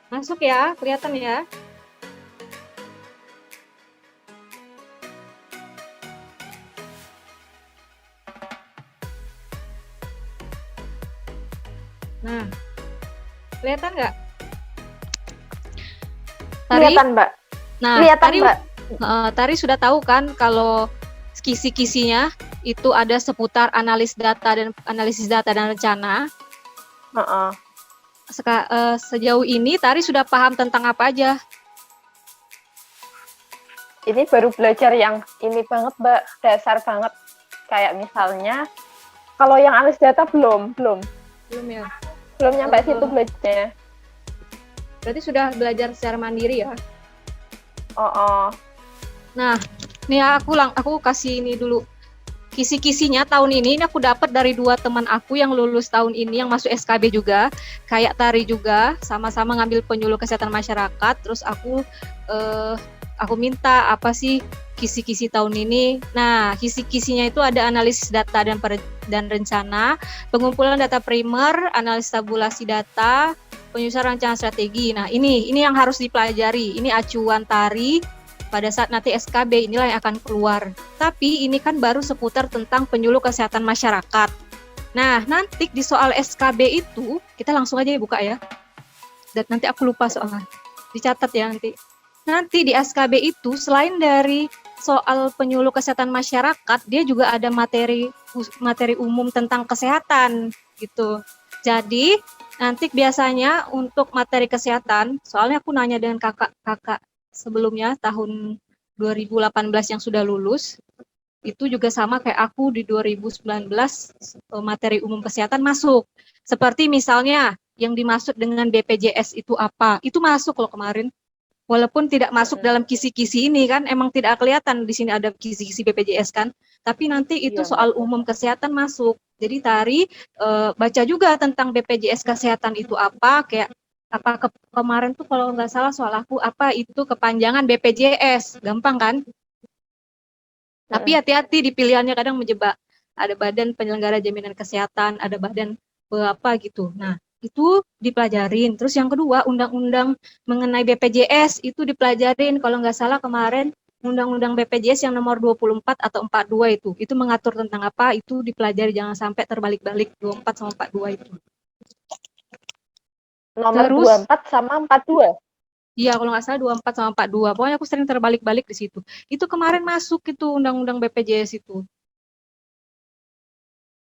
Masuk ya, kelihatan ya. Nah, kelihatan nggak? Tari? Kelihatan, Mbak. Nah, Kelihatan, Mbak. Tari sudah tahu kan kalau kisi-kisinya itu ada seputar analisis data dan rencana. Heeh. Sejauh ini Tari sudah paham tentang apa aja? Ini baru belajar yang ini banget, Mbak. Dasar banget. Kayak misalnya, kalau yang analis data belum Ya. Belum nyampe situ belajarnya. Berarti sudah belajar secara mandiri ya? Oh. Nah, nih ya, aku kasih ini dulu. Kisi-kisinya tahun ini aku dapat dari 2 teman aku yang lulus tahun ini yang masuk SKB juga, kayak Tari juga, sama-sama ngambil penyuluh kesehatan masyarakat. Terus aku minta apa sih kisi-kisi tahun ini. Nah, kisi-kisinya itu ada analisis data dan rencana, pengumpulan data primer, analisis tabulasi data, penyusunan rancangan strategi. Nah, ini yang harus dipelajari. Ini acuan Tari pada saat nanti SKB, inilah yang akan keluar. Tapi ini kan baru seputar tentang penyuluh kesehatan masyarakat. Nah, nanti di soal SKB itu, kita langsung aja buka ya. Dan nanti aku lupa soalnya. Dicatat ya nanti. Nanti di SKB itu, selain dari soal penyuluh kesehatan masyarakat, dia juga ada materi umum tentang kesehatan gitu. Jadi, nanti biasanya untuk materi kesehatan, soalnya aku nanya dengan kakak-kakak sebelumnya tahun 2018 yang sudah lulus, itu juga sama kayak aku di 2019 materi umum kesehatan masuk. Seperti misalnya yang dimaksud dengan BPJS itu apa? Itu masuk loh kemarin. Walaupun tidak masuk dalam kisi-kisi ini kan, emang tidak kelihatan di sini ada kisi-kisi BPJS kan. Tapi nanti itu soal umum kesehatan masuk. Jadi Tari baca juga tentang BPJS kesehatan itu apa, kayak apa kemarin tuh kalau nggak salah soal aku apa itu kepanjangan BPJS, gampang kan? Tapi hati-hati di pilihannya kadang menjebak. Ada badan penyelenggara jaminan kesehatan, ada badan apa gitu. Nah, itu dipelajarin. Terus yang kedua, undang-undang mengenai BPJS itu dipelajarin. Kalau nggak salah kemarin undang-undang BPJS yang nomor 24 atau 42 itu mengatur tentang apa, itu dipelajari, jangan sampai terbalik-balik 24 sama 42 itu. Nomor Terus 24 sama 42. iya, kalau nggak salah 24 sama 42. Pokoknya aku sering terbalik-balik di situ. Itu kemarin masuk itu undang-undang BPJS itu.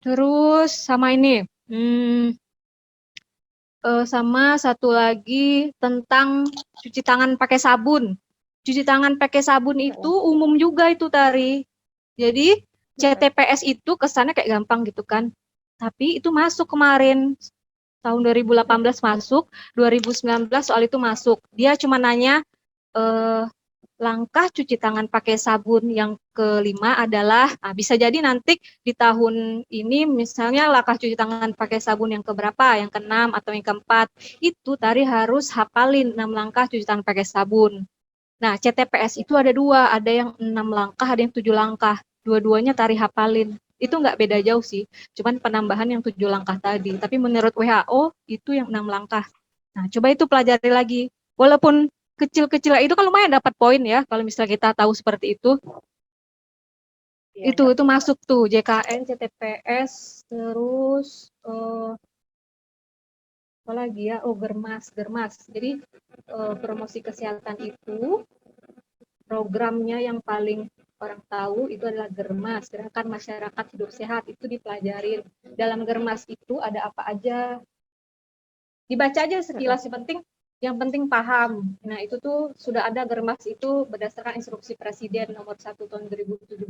Terus sama ini, sama satu lagi tentang cuci tangan pakai sabun. Cuci tangan pakai sabun itu umum juga itu Tari. Jadi CTPS itu kesannya kayak gampang gitu kan. Tapi itu masuk kemarin tahun 2018 masuk, 2019 soal itu masuk. Dia cuma nanya langkah cuci tangan pakai sabun yang kelima adalah, bisa jadi nanti di tahun ini misalnya langkah cuci tangan pakai sabun yang keberapa, yang keenam atau yang keempat, itu Tari harus hafalin 6 langkah cuci tangan pakai sabun. Nah, CTPS itu ada 2, ada yang 6 langkah, ada yang 7 langkah. Dua-duanya Tari hafalin. Itu nggak beda jauh sih, cuman penambahan yang 7 langkah tadi. Tapi menurut WHO itu yang 6 langkah. Nah, coba itu pelajari lagi. Walaupun kecil-kecil itu kan lumayan dapat poin ya, kalau misalnya kita tahu seperti itu. Itu masuk tuh JKN, CTPS, terus apa lagi ya? Oh, Germas. Jadi promosi kesehatan itu programnya yang paling orang tahu itu adalah Germas, Gerakan Masyarakat Hidup Sehat, itu dipelajarin. Dalam Germas itu ada apa aja? Dibaca aja sekilas, yang penting paham. Nah, itu tuh sudah ada Germas itu berdasarkan instruksi Presiden nomor 1 tahun 2017.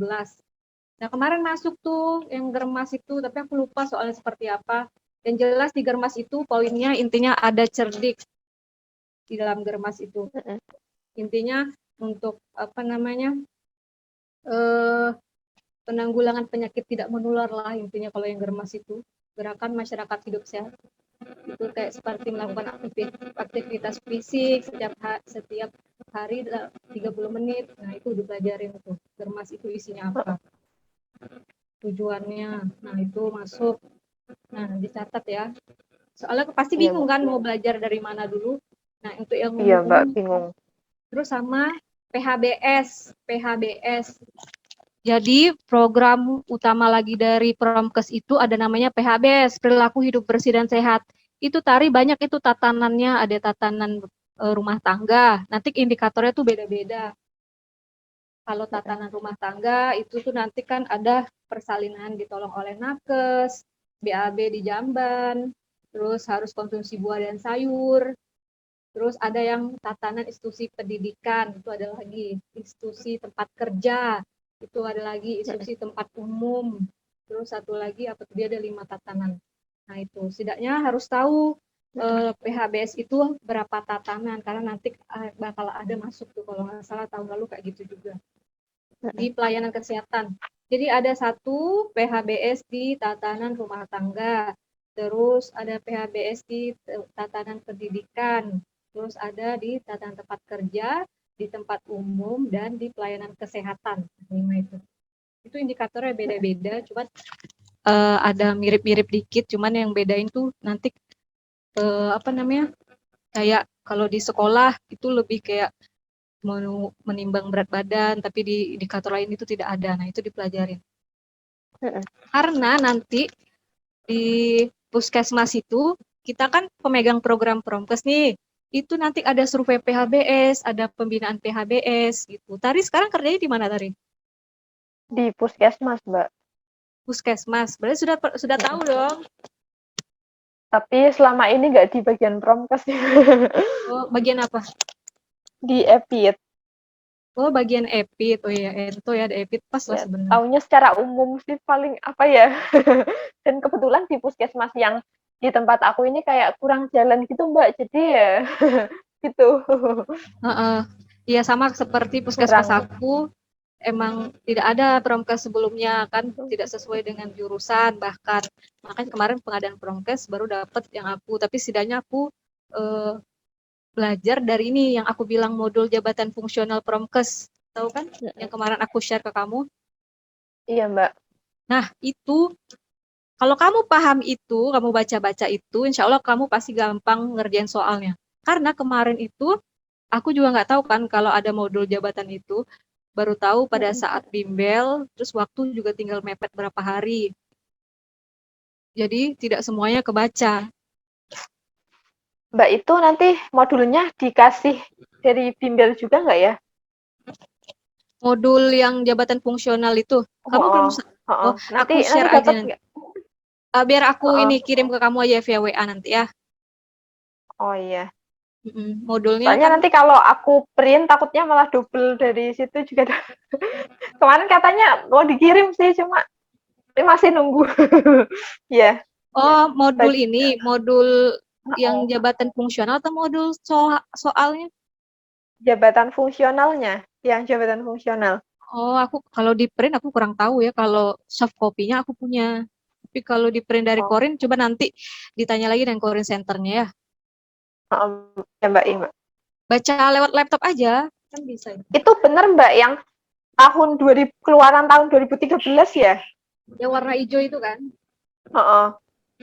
Nah, kemarin masuk tuh yang Germas itu, tapi aku lupa soalnya seperti apa. Yang jelas di Germas itu poinnya intinya ada cerdik di dalam Germas itu. Intinya untuk apa namanya? Penanggulangan penyakit tidak menular lah intinya kalau yang Germas itu. Gerakan Masyarakat Hidup Sehat. Itu kayak seperti melakukan aktivitas fisik setiap hari 30 menit. Nah, itu dipelajarin tuh. Germas itu isinya apa? Tujuannya. Nah, itu masuk. Nah, dicatat ya. Soalnya pasti bingung kan mau belajar dari mana dulu. Nah, untuk yang Iya, Mbak, umum-umum. bingung. Terus sama PHBS. PHBS. Jadi program utama lagi dari Promkes itu ada namanya PHBS, perilaku hidup bersih dan sehat. Itu Tari banyak itu tatanannya, ada tatanan rumah tangga. Nanti indikatornya tuh beda-beda. Kalau tatanan rumah tangga itu tuh nanti kan ada persalinan ditolong oleh nakes, BAB di jamban, terus harus konsumsi buah dan sayur. Terus ada yang tatanan institusi pendidikan, itu ada lagi institusi tempat kerja, itu ada lagi institusi tempat umum. Terus satu lagi apa tuh, dia ada 5 tatanan. Nah itu setidaknya harus tahu PHBS itu berapa tatanan karena nanti bakal ada masuk tuh kalau nggak salah tahun lalu kayak gitu juga di pelayanan kesehatan. Jadi ada satu PHBS di tatanan rumah tangga, terus ada PHBS di tatanan pendidikan, terus ada di tatanan tempat kerja, di tempat umum, dan di pelayanan kesehatan. 5 itu. Itu indikatornya beda-beda, cuman ada mirip-mirip dikit, cuman yang bedain tuh nanti apa namanya, kayak kalau di sekolah itu lebih kayak menimbang berat badan, tapi di indikator lain itu tidak ada. Nah, itu dipelajarin. Karena nanti di puskesmas itu, kita kan pemegang program Promkes nih, itu nanti ada survei PHBS, ada pembinaan PHBS, gitu. Tari sekarang kerjanya di mana, Tari? Di puskesmas, Mbak. Puskesmas, berarti sudah tahu dong. Tapi selama ini nggak di bagian Promkes. Oh, bagian apa? Di EPIT. Oh, bagian EPIT. Oh ya, itu ya, ada EPIT pas lah Ya, sebenarnya. taunya secara umum sih paling apa ya. Dan kebetulan di puskesmas yang di tempat aku ini kayak kurang jalan gitu, Mbak. Jadi ya gitu. Iya, sama seperti puskesmas Kurang. aku, emang tidak ada promkes sebelumnya kan tidak sesuai dengan jurusan bahkan makanya kemarin pengadaan promkes baru dapat yang aku tapi setidaknya aku belajar dari ini yang aku bilang modul jabatan fungsional promkes tahu kan yang kemarin aku share ke kamu. Iya, Mbak. Nah itu kalau kamu paham itu kamu baca-baca itu insya Allah kamu pasti gampang ngerjain soalnya karena kemarin itu aku juga nggak tahu kan kalau ada modul jabatan itu baru tahu pada saat bimbel, terus waktu juga tinggal mepet berapa hari. Jadi tidak semuanya kebaca. Mbak itu nanti modulnya dikasih dari bimbel juga nggak ya? Modul yang jabatan fungsional itu, kamu belum Oh, oh, oh. Nanti aku nanti share aja dapat nanti. nggak? Biar aku Oh, ini oh. kirim ke kamu aja via WA nanti ya. Oh iya. Modulnya Soalnya kan nanti kalau aku print takutnya malah double dari situ juga. Kemarin katanya mau dikirim sih, cuma masih nunggu. Ya. modul ini, modul yang Oh, jabatan fungsional atau modul soalnya? jabatan fungsionalnya, yang jabatan fungsional. Aku kalau di print aku kurang tahu ya. Kalau soft copy-nya aku punya. Tapi kalau di print dari Oh, Korin, coba nanti ditanya lagi dengan Korin Centernya ya. ya Mbak, iya, Mbak. Baca lewat laptop aja, kan bisa. Itu benar Mbak yang tahun 2000 keluaran tahun 2013 ya? Yang warna hijau itu kan? Heeh.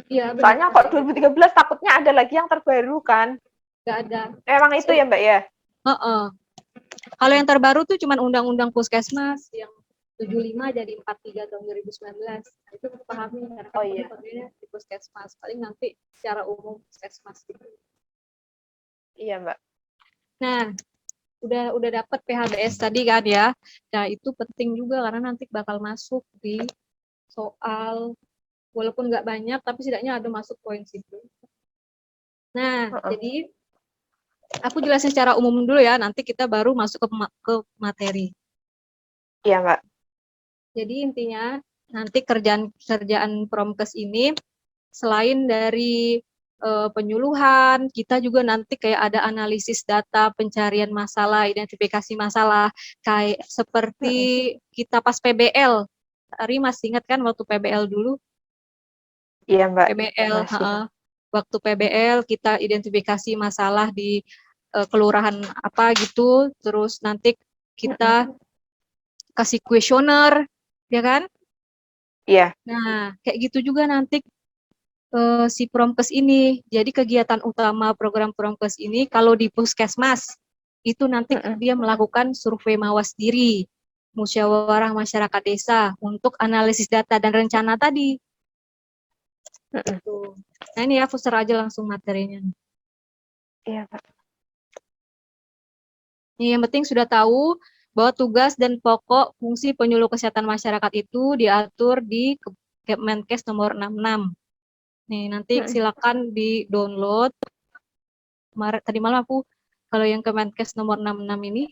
Iya, benar. Soalnya kok 2013 takutnya ada lagi yang terbaru kan? Nggak ada. Emang itu ya Mbak ya? Heeh. Kalau yang terbaru tuh cuma Undang-Undang Puskesmas yang 75 jadi 43 tahun 2019. Nah, itu aku pahami karena kan Oh iya. di Puskesmas. Paling nanti secara umum Puskesmas gitu. Iya Mbak. Nah, udah dapat PHBS tadi kan ya. Nah, itu penting juga karena nanti bakal masuk di soal walaupun nggak banyak tapi setidaknya ada masuk poin situ. Nah, jadi aku jelasin secara umum dulu ya, nanti kita baru masuk ke materi. Iya Mbak. Jadi intinya nanti kerjaan Promkes ini selain dari penyuluhan, kita juga nanti kayak ada analisis data, pencarian masalah, identifikasi masalah, kayak seperti kita pas PBL. Ari masih ingat kan waktu PBL dulu? Iya Mbak. PBL, Masih. waktu PBL kita identifikasi masalah di kelurahan apa gitu, terus nanti kita kasih kuesioner, ya kan? Iya. Nah, kayak gitu juga nanti si Promkes ini. Jadi kegiatan utama program Promkes ini kalau di puskesmas itu nanti dia melakukan survei mawas diri, musyawarah masyarakat desa untuk analisis data dan rencana tadi. Gitu. Nah ini ya, aku share aja langsung materinya. Iya, Pak. Nih, yang penting sudah tahu bahwa tugas dan pokok fungsi penyuluh kesehatan masyarakat itu diatur di Kemenkes nomor 66. Nih, nanti silakan di-download. Tadi malam aku, kalau yang Kemenkes nomor 66 ini,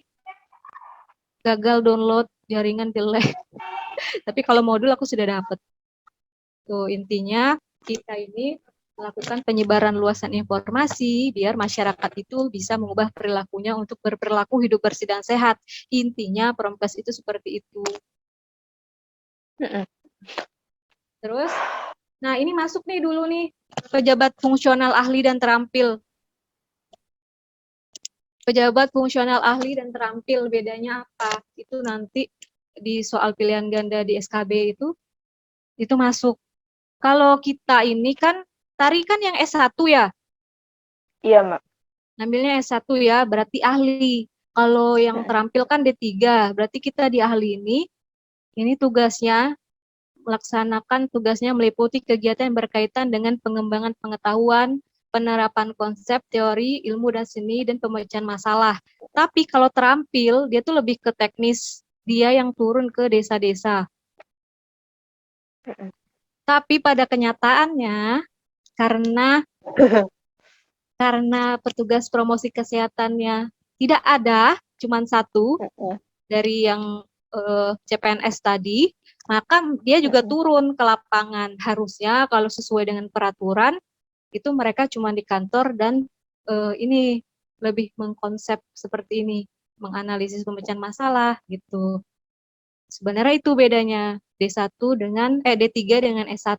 gagal download, jaringan jelek. Tapi kalau modul aku sudah dapat. Tuh, intinya kita ini melakukan penyebaran luasan informasi biar masyarakat itu bisa mengubah perilakunya untuk berperilaku hidup bersih dan sehat. Intinya Promkes itu seperti itu. Terus, nah ini masuk nih dulu nih, pejabat fungsional ahli dan terampil. Pejabat fungsional ahli dan terampil, bedanya apa? Itu nanti di soal pilihan ganda di SKB itu masuk. Kalau kita ini kan, Tari kan yang S1 ya? Iya, Mbak. Ngambilnya S1 ya, berarti ahli. Kalau yang terampil kan D3, berarti kita di ahli ini tugasnya, melaksanakan tugasnya meliputi kegiatan yang berkaitan dengan pengembangan pengetahuan, penerapan konsep, teori, ilmu dan seni, dan pemecahan masalah. Tapi kalau terampil, dia tuh lebih ke teknis. Dia yang turun ke desa-desa. Tapi pada kenyataannya, karena petugas promosi kesehatannya tidak ada, cuma satu dari yang CPNS tadi, maka dia juga turun ke lapangan. Harusnya kalau sesuai dengan peraturan, itu mereka cuma di kantor dan ini lebih mengkonsep seperti ini, menganalisis pemecahan masalah gitu. Sebenarnya itu bedanya D1 dengan D3 dengan S1.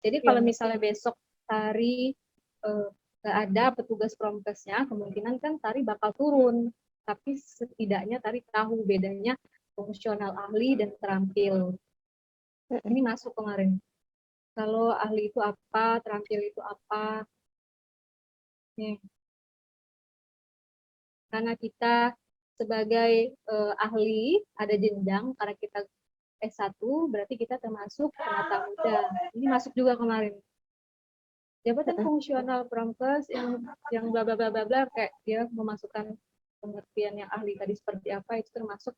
Jadi kalau misalnya besok Tari nggak ada petugas promkesnya, kemungkinan kan Tari bakal turun. Tapi setidaknya Tari tahu bedanya fungsional ahli dan terampil. Ini masuk kemarin. Kalau ahli itu apa, terampil itu apa. Nih. Karena kita sebagai ahli ada jenjang, karena kita S1 berarti kita termasuk penata muda. Ini masuk juga kemarin. Jabatan fungsional Promkes yang bla bla bla bla bla, kayak dia memasukkan pengertian yang ahli tadi seperti apa, itu termasuk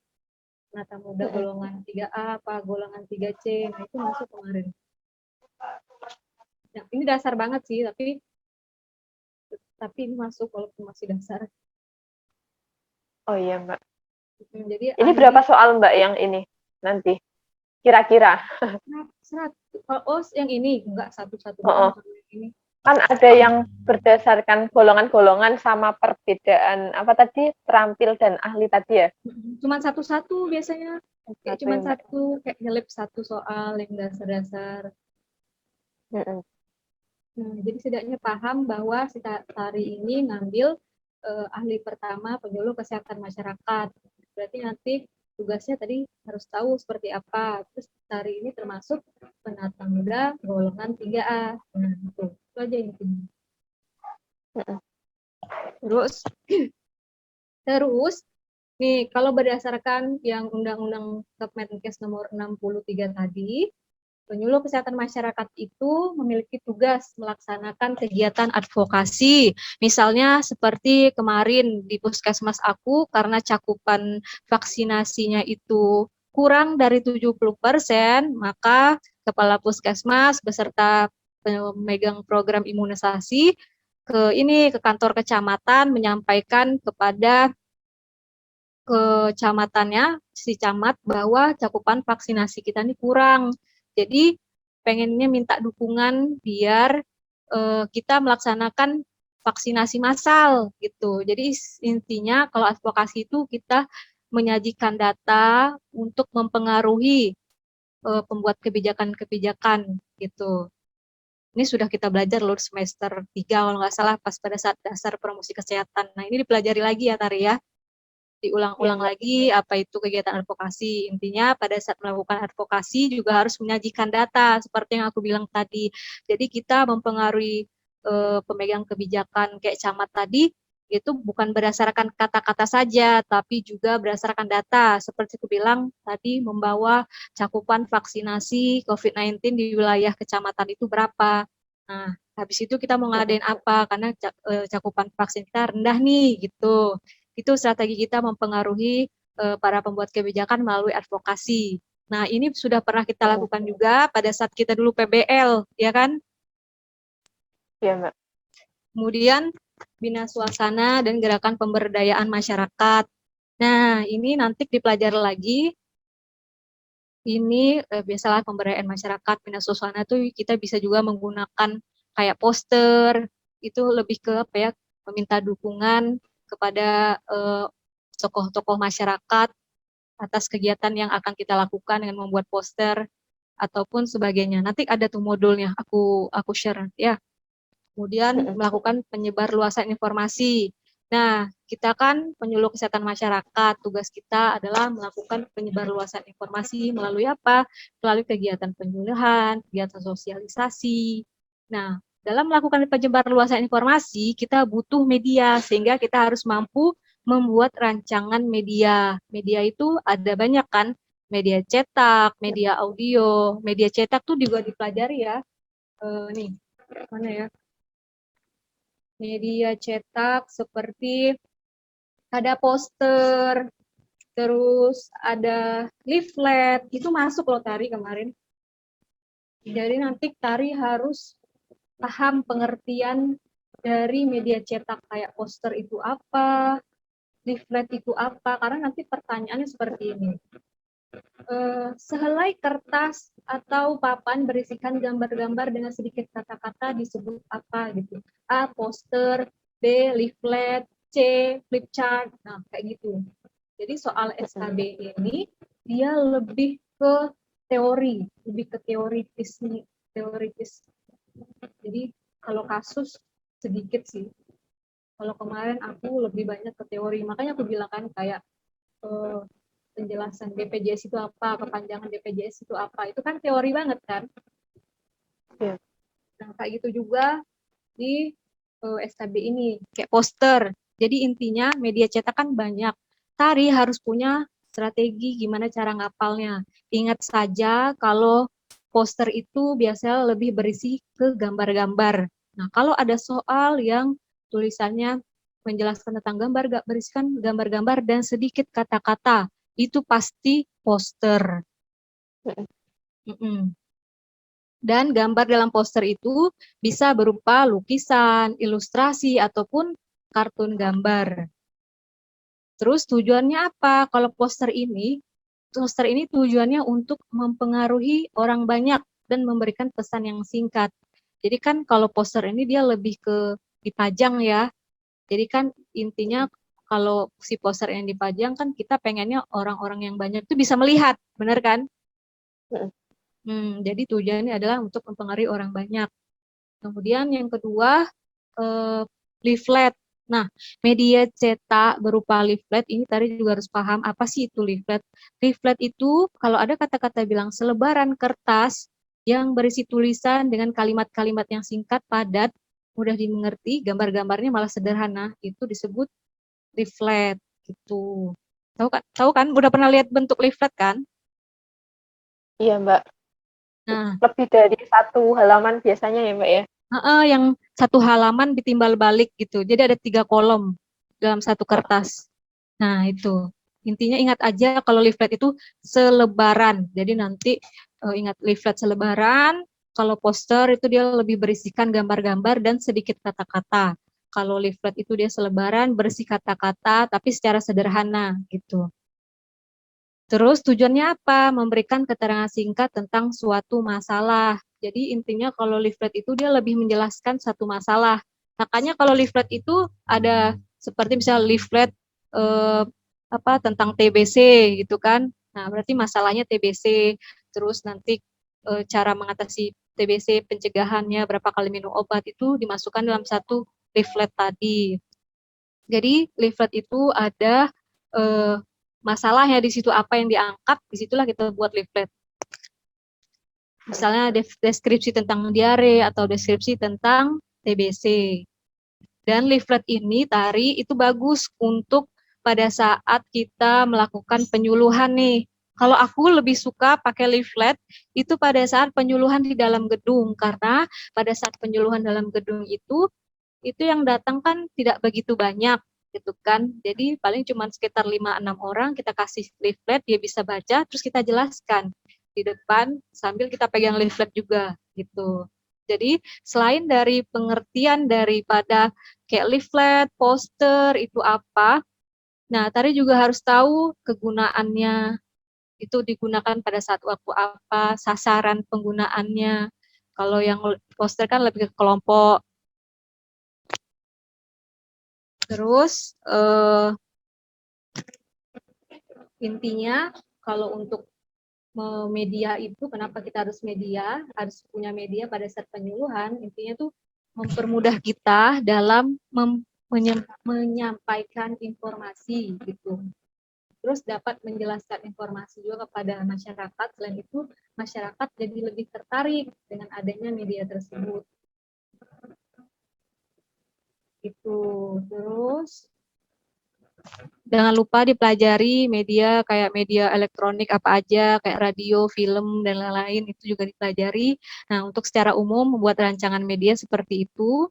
penata muda golongan 3A apa golongan 3C. Nah, itu masuk kemarin. Nah, ini dasar banget sih, tapi ini masuk walaupun masih dasar. Oh iya, Mbak. Jadi ini berapa soal, Mbak, yang ini nanti? Kira-kira. Oh, yang ini enggak satu-satu doang ini. Kan ada yang berdasarkan golongan-golongan sama perbedaan apa tadi, terampil dan ahli tadi ya? Cuma satu-satu biasanya. Kayak cuma satu, kayak nyelip satu soal yang dasar-dasar. Jadi setidaknya paham bahwa si Tari ini ngambil ahli pertama penyuluh kesehatan masyarakat. Berarti nanti tugasnya tadi harus tahu seperti apa. Terus Tari ini termasuk penata muda golongan 3A. Nah, itu aja intinya. Terus nih, kalau berdasarkan yang Undang-Undang Kemenkes nomor 63 tadi, penyuluh kesehatan masyarakat itu memiliki tugas melaksanakan kegiatan advokasi. Misalnya seperti kemarin di puskesmas aku, karena cakupan vaksinasinya itu kurang dari 70%, maka kepala puskesmas beserta pemegang program imunisasi ke kantor kecamatan menyampaikan kepada kecamatannya, si camat, bahwa cakupan vaksinasi kita ini kurang. Jadi pengennya minta dukungan biar kita melaksanakan vaksinasi massal gitu. Jadi intinya kalau advokasi itu kita menyajikan data untuk mempengaruhi pembuat kebijakan-kebijakan gitu. Ini sudah kita belajar loh semester 3 kalau nggak salah pas pada saat dasar promosi kesehatan. Nah ini dipelajari lagi ya Tari ya. Iya, diulang-ulang Mbak. lagi apa itu kegiatan advokasi. Intinya pada saat melakukan advokasi juga harus menyajikan data seperti yang aku bilang tadi. Jadi kita mempengaruhi pemegang kebijakan kayak camat tadi itu bukan berdasarkan kata-kata saja, tapi juga berdasarkan data. Seperti aku bilang tadi, membawa cakupan vaksinasi COVID-19 di wilayah kecamatan itu berapa. Nah, habis itu kita mau ngadain apa, karena cakupan vaksin kita rendah nih, gitu. Itu strategi kita mempengaruhi para pembuat kebijakan melalui advokasi. Nah, ini sudah pernah kita lakukan juga pada saat kita dulu PBL, ya kan? Iya, Mbak. Kemudian bina suasana dan gerakan pemberdayaan masyarakat. Nah, ini nanti dipelajari lagi. Ini biasalah pemberdayaan masyarakat, bina suasana tuh kita bisa juga menggunakan kayak poster, itu lebih ke apa ya, meminta dukungan kepada tokoh-tokoh masyarakat atas kegiatan yang akan kita lakukan dengan membuat poster ataupun sebagainya. Nanti ada tuh modulnya, aku share nanti ya. Kemudian melakukan penyebar luasan informasi. Nah, kita kan penyuluh kesehatan masyarakat, tugas kita adalah melakukan penyebar luasan informasi melalui apa? Melalui kegiatan penyuluhan, kegiatan sosialisasi. Nah, dalam melakukan penyebar luasan informasi, kita butuh media, sehingga kita harus mampu membuat rancangan media. Media itu ada banyak kan, media cetak, media audio, media cetak tuh juga dipelajari ya. Nih, mana ya? Media cetak seperti ada poster, terus ada leaflet, itu masuk loh Tari kemarin. Jadi nanti Tari harus paham pengertian dari media cetak, kayak poster itu apa, leaflet itu apa, karena nanti pertanyaannya seperti ini. Sehelai kertas atau papan berisikan gambar-gambar dengan sedikit kata-kata disebut apa gitu. A. Poster, B. Leaflet, C. Flip chart. Nah, kayak gitu. Jadi soal SKB ini dia lebih ke teori, lebih ke teoritis nih, teoritis. Jadi kalau kasus sedikit sih. Kalau kemarin aku lebih banyak ke teori, makanya aku bilang kan kayak penjelasan BPJS itu apa, kepanjangan BPJS itu apa, itu kan teori banget kan. Iya. Nah, kayak gitu juga di SKB ini, kayak poster. Jadi intinya media cetak kan banyak. Tari harus punya strategi gimana cara ngapalnya. Ingat saja kalau poster itu biasanya lebih berisi ke gambar-gambar. Nah, kalau ada soal yang tulisannya menjelaskan tentang gambar, berisikan gambar-gambar dan sedikit kata-kata, itu pasti poster. Dan gambar dalam poster itu bisa berupa lukisan, ilustrasi, ataupun kartun gambar. Terus tujuannya apa? Kalau poster ini tujuannya untuk mempengaruhi orang banyak dan memberikan pesan yang singkat. Jadi kan kalau poster ini dia lebih ke dipajang ya. Jadi kan intinya kalau si poster yang dipajang kan kita pengennya orang-orang yang banyak itu bisa melihat, benar kan? Jadi tujuannya adalah untuk mempengaruhi orang banyak. Kemudian yang kedua, leaflet. Nah, media cetak berupa leaflet ini tadi juga harus paham apa sih itu leaflet. Leaflet itu kalau ada kata-kata bilang selebaran kertas yang berisi tulisan dengan kalimat-kalimat yang singkat, padat, mudah dimengerti, gambar-gambarnya malah sederhana, itu disebut leaflet gitu. Tahu kan? Udah pernah lihat bentuk leaflet kan? Iya, Mbak. Nah, Lebih dari satu halaman biasanya ya, Mbak ya? yang satu halaman ditimbal balik gitu. Jadi ada 3 kolom dalam satu kertas. Nah, itu. Intinya ingat aja kalau leaflet itu selebaran. Jadi nanti ingat leaflet selebaran, kalau poster itu dia lebih berisikan gambar-gambar dan sedikit kata-kata. Kalau leaflet itu dia selebaran, berisi kata-kata, tapi secara sederhana gitu. Terus tujuannya apa? Memberikan keterangan singkat tentang suatu masalah. Jadi intinya kalau leaflet itu dia lebih menjelaskan satu masalah. Makanya kalau leaflet itu ada seperti misalnya leaflet eh, apa tentang TBC gitu kan. Nah, berarti masalahnya TBC. Terus nanti cara mengatasi TBC, pencegahannya, berapa kali minum obat itu dimasukkan dalam satu leaflet tadi. Jadi leaflet itu ada masalahnya di situ, apa yang diangkat, disitulah kita buat leaflet. Misalnya deskripsi tentang diare atau deskripsi tentang TBC. Dan leaflet ini, Tari, itu bagus untuk pada saat kita melakukan penyuluhan nih. Kalau aku lebih suka pakai leaflet itu pada saat penyuluhan di dalam gedung, karena pada saat penyuluhan dalam gedung itu yang datang kan tidak begitu banyak gitu kan. Jadi paling cuma sekitar 5-6 orang, kita kasih leaflet, dia bisa baca, terus kita jelaskan di depan sambil kita pegang leaflet juga gitu. Jadi selain dari pengertian daripada kayak leaflet, poster itu apa, nah Tari juga harus tahu kegunaannya, itu digunakan pada saat waktu apa, sasaran penggunaannya. Kalau yang poster kan lebih ke kelompok. Terus intinya kalau untuk media itu, kenapa kita harus punya media pada saat penyuluhan, intinya tuh mempermudah kita dalam menyampaikan informasi gitu. Terus dapat menjelaskan informasi juga kepada masyarakat. Selain itu, masyarakat jadi lebih tertarik dengan adanya media tersebut. Itu. Terus jangan lupa dipelajari media kayak media elektronik apa aja, kayak radio, film, dan lain-lain, itu juga dipelajari. Nah, untuk secara umum membuat rancangan media seperti itu.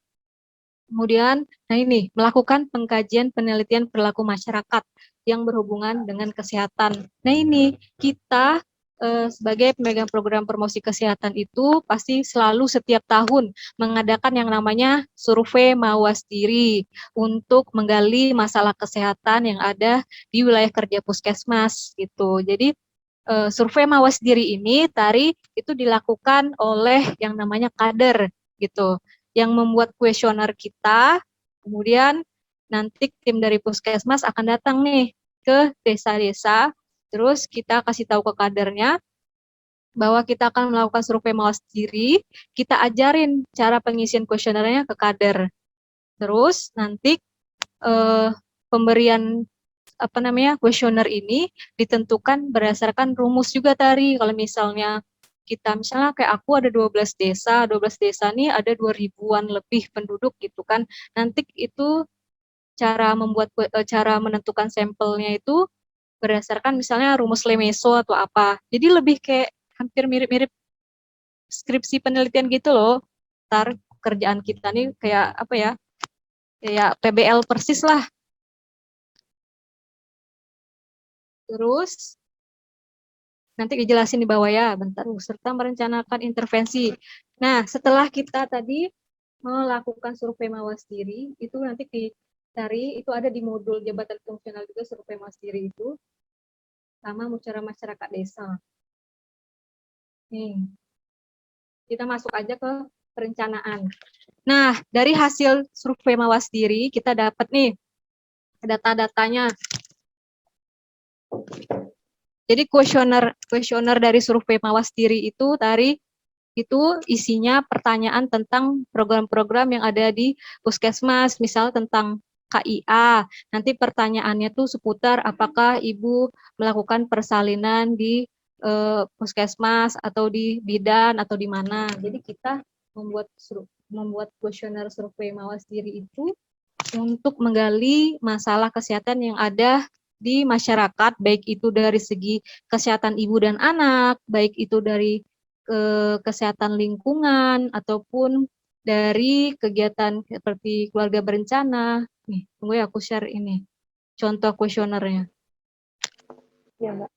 Kemudian, nah ini, melakukan pengkajian penelitian perilaku masyarakat yang berhubungan dengan kesehatan. Nah ini, kita sebagai pemegang program promosi kesehatan itu pasti selalu setiap tahun mengadakan yang namanya survei mawas diri untuk menggali masalah kesehatan yang ada di wilayah kerja puskesmas gitu. Jadi survei mawas diri ini, Tari, itu dilakukan oleh yang namanya kader gitu, yang membuat kuesioner kita, kemudian nanti tim dari puskesmas akan datang nih ke desa-desa, terus kita kasih tahu ke kadernya bahwa kita akan melakukan survei mawas diri, kita ajarin cara pengisian kuesionernya ke kader. Terus nanti pemberian kuesioner ini ditentukan berdasarkan rumus juga, Tari. Kalau misalnya kayak aku ada 12 desa, 12 desa nih ada 2000-an lebih penduduk gitu kan. Nanti itu cara menentukan sampelnya itu berdasarkan misalnya rumus Lemeso atau apa. Jadi lebih kayak hampir mirip-mirip skripsi penelitian gitu loh. Ntar kerjaan kita nih kayak apa ya? Kayak PBL persis lah. Terus nanti dijelasin di bawah ya, bentar. Serta merencanakan intervensi. Nah, setelah kita tadi melakukan survei mawas diri, itu nanti dicari, itu ada di modul jabatan fungsional juga survei mawas diri itu, sama musyawarah masyarakat desa. Nih, kita masuk aja ke perencanaan. Nah, dari hasil survei mawas diri, kita dapat nih data-datanya. Jadi kuesioner dari survei mawas diri itu isinya pertanyaan tentang program-program yang ada di puskesmas, misal tentang KIA. Nanti pertanyaannya tuh seputar apakah ibu melakukan persalinan di puskesmas atau di bidan atau di mana. Jadi kita membuat kuesioner survei mawas diri itu untuk menggali masalah kesehatan yang ada di masyarakat, baik itu dari segi kesehatan ibu dan anak, baik itu dari kesehatan lingkungan, ataupun dari kegiatan seperti keluarga berencana. Nih, tunggu ya aku share ini, contoh kuesionernya. Ya, Mbak.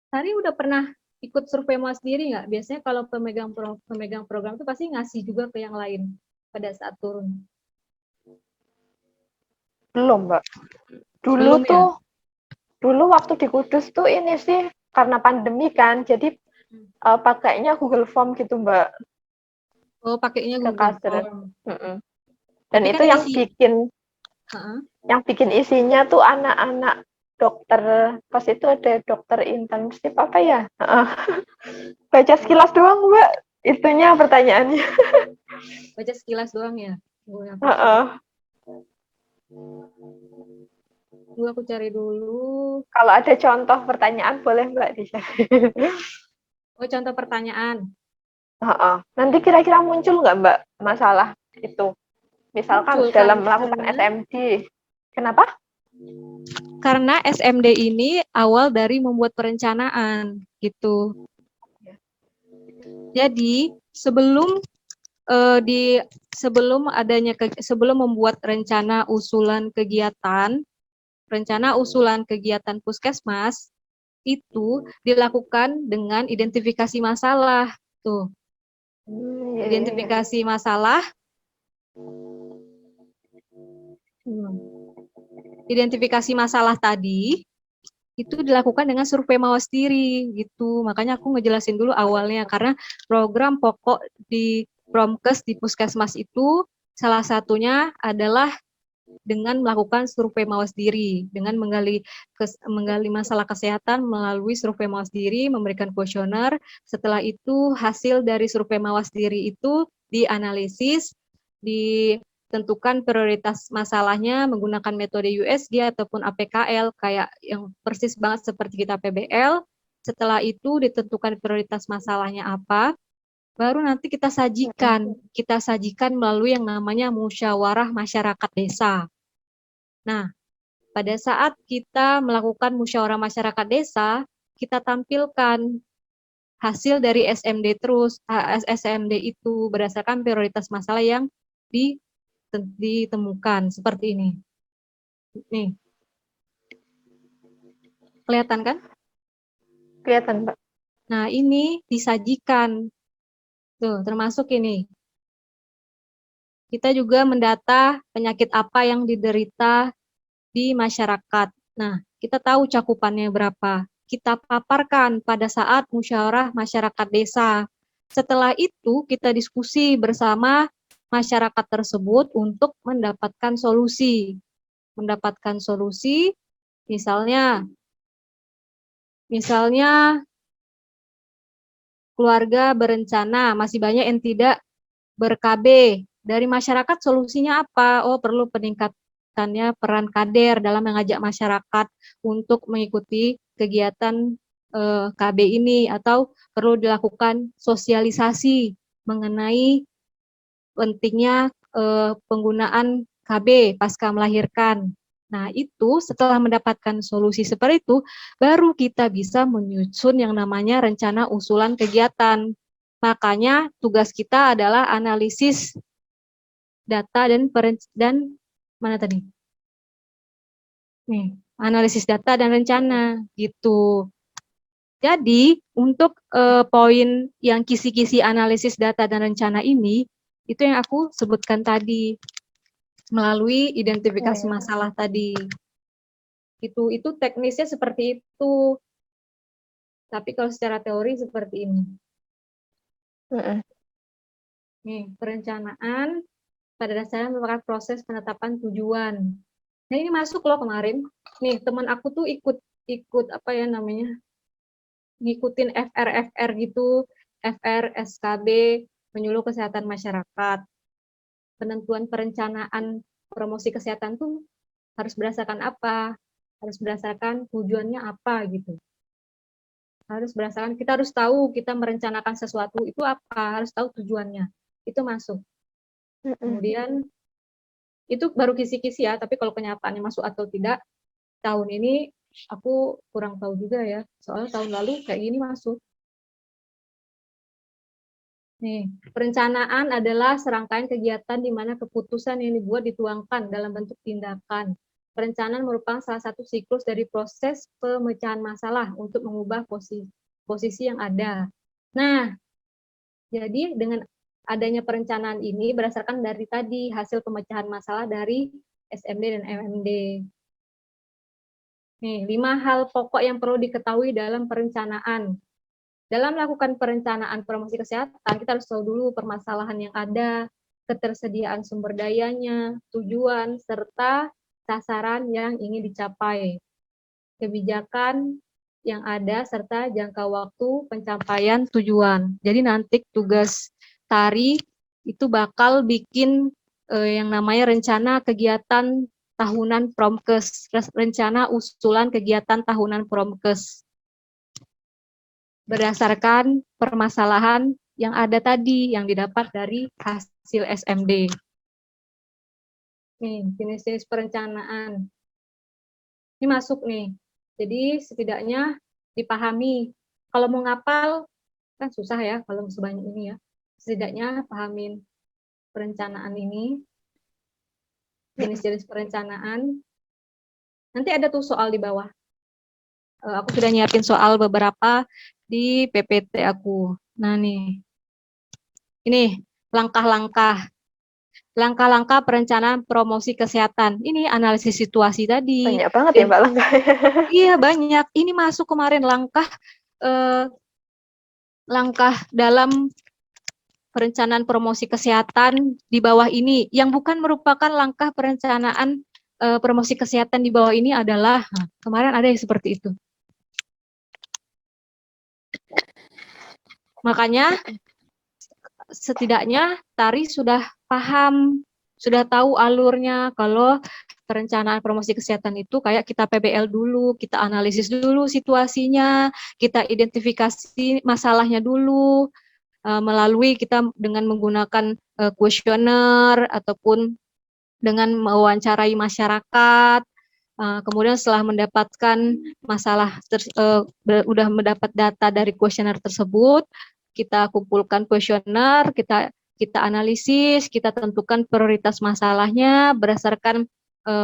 Tari udah pernah ikut survei mawas diri nggak? Biasanya kalau pemegang program itu pasti ngasih juga ke yang lain pada saat turun. Belum, Mbak. Belum ya? Dulu waktu di Kudus tuh ini sih karena pandemi kan, jadi pakainya Google Form gitu, Mbak. Oh, pakainya Ke Google kader. Form. Dan Tapi itu kan yang bikin isinya tuh anak-anak dokter, pas itu ada dokter intensif apa ya? Baca sekilas doang, Mbak. Itunya pertanyaannya. baca sekilas doang ya. Oh, ya, Tunggu aku cari dulu. Kalau ada contoh pertanyaan boleh Mbak di-share. Oh, contoh pertanyaan. Heeh. Nanti kira-kira muncul nggak Mbak masalah itu? Misalkan Muncul dalam melakukan SMD. Kenapa? karena SMD ini awal dari membuat perencanaan gitu. Jadi di sebelum membuat rencana usulan kegiatan puskesmas itu dilakukan dengan identifikasi masalah. Tuh, Iya, iya, iya. identifikasi masalah. Identifikasi masalah tadi itu dilakukan dengan survei mawas diri gitu. Makanya aku ngejelasin dulu awalnya karena program pokok di Promkes di Puskesmas itu salah satunya adalah dengan melakukan survei mawas diri, dengan menggali masalah kesehatan melalui survei mawas diri, memberikan kuesioner. Setelah itu hasil dari survei mawas diri itu dianalisis, ditentukan prioritas masalahnya menggunakan metode USG ataupun APKL kayak yang persis banget seperti kita PBL. Setelah itu ditentukan prioritas masalahnya apa, baru nanti kita sajikan melalui yang namanya musyawarah masyarakat desa. Nah, pada saat kita melakukan musyawarah masyarakat desa, kita tampilkan hasil dari SMD itu berdasarkan prioritas masalah yang ditemukan seperti ini. Nih, kelihatan kan? Kelihatan Mbak. Nah, ini disajikan. Tuh, termasuk ini. Kita juga mendata penyakit apa yang diderita di masyarakat. Nah, kita tahu cakupannya berapa. Kita paparkan pada saat musyawarah masyarakat desa. Setelah itu, kita diskusi bersama masyarakat tersebut untuk mendapatkan solusi. Mendapatkan solusi, misalnya keluarga berencana, masih banyak yang tidak ber-KB. Dari masyarakat solusinya apa? Oh, perlu peningkatannya peran kader dalam mengajak masyarakat untuk mengikuti kegiatan KB ini, atau perlu dilakukan sosialisasi mengenai pentingnya penggunaan KB pasca melahirkan. Nah, itu setelah mendapatkan solusi seperti itu, baru kita bisa menyusun yang namanya rencana usulan kegiatan. Makanya tugas kita adalah analisis data dan mana tadi? Nih, analisis data dan rencana gitu. Jadi, untuk poin yang kisi-kisi analisis data dan rencana ini, itu yang aku sebutkan tadi melalui identifikasi masalah tadi. Itu teknisnya seperti itu. Tapi kalau secara teori seperti ini. Nih, perencanaan pada dasarnya merupakan proses penetapan tujuan. Nah, ini masuk loh kemarin. Nih, teman aku tuh ikut apa ya namanya? Ngikutin FR gitu, FR SKB penyuluh kesehatan masyarakat. Penentuan perencanaan promosi kesehatan tuh harus berdasarkan apa? Harus berdasarkan tujuannya apa gitu. Kita harus tahu kita merencanakan sesuatu itu apa, harus tahu tujuannya. Itu masuk. Kemudian itu baru kisi-kisi ya, tapi kalau kenyataannya masuk atau tidak, tahun ini aku kurang tahu juga ya, soalnya tahun lalu kayak gini masuk. Nih, perencanaan adalah serangkaian kegiatan di mana keputusan yang dibuat dituangkan dalam bentuk tindakan. Perencanaan merupakan salah satu siklus dari proses pemecahan masalah untuk mengubah posisi yang ada. Nah, jadi dengan adanya perencanaan ini berdasarkan dari tadi hasil pemecahan masalah dari SMD dan MMD. Nih, 5 hal pokok yang perlu diketahui dalam perencanaan. Dalam melakukan perencanaan promosi kesehatan, kita harus tahu dulu permasalahan yang ada, ketersediaan sumber dayanya, tujuan, serta sasaran yang ingin dicapai, kebijakan yang ada, serta jangka waktu pencapaian tujuan. Jadi nanti tugas Tari itu bakal bikin yang namanya rencana kegiatan tahunan Promkes, rencana usulan kegiatan tahunan Promkes. Berdasarkan permasalahan yang ada tadi, yang didapat dari hasil SMD. Nih, jenis-jenis perencanaan. Ini masuk nih. Jadi setidaknya dipahami. Kalau mau ngapal, kan susah ya kalau sebanyak ini ya. Setidaknya pahamin perencanaan ini, jenis-jenis perencanaan. Nanti ada tuh soal di bawah. Aku sudah nyiapin soal beberapa di PPT aku. Nah nih, ini langkah-langkah perencanaan promosi kesehatan. Ini analisis situasi tadi. Banyak banget ya Mbak langkah. Iya banyak. Ini masuk kemarin langkah dalam perencanaan promosi kesehatan di bawah ini. Yang bukan merupakan langkah perencanaan promosi kesehatan di bawah ini adalah kemarin ada yang seperti itu. Makanya setidaknya Tari sudah paham, sudah tahu alurnya kalau perencanaan promosi kesehatan itu kayak kita PBL dulu, kita analisis dulu situasinya, kita identifikasi masalahnya dulu, melalui kita dengan menggunakan kuesioner ataupun dengan mewawancarai masyarakat. Kemudian setelah mendapatkan udah mendapat data dari kuesioner tersebut, kita kumpulkan kuesioner, kita analisis, kita tentukan prioritas masalahnya berdasarkan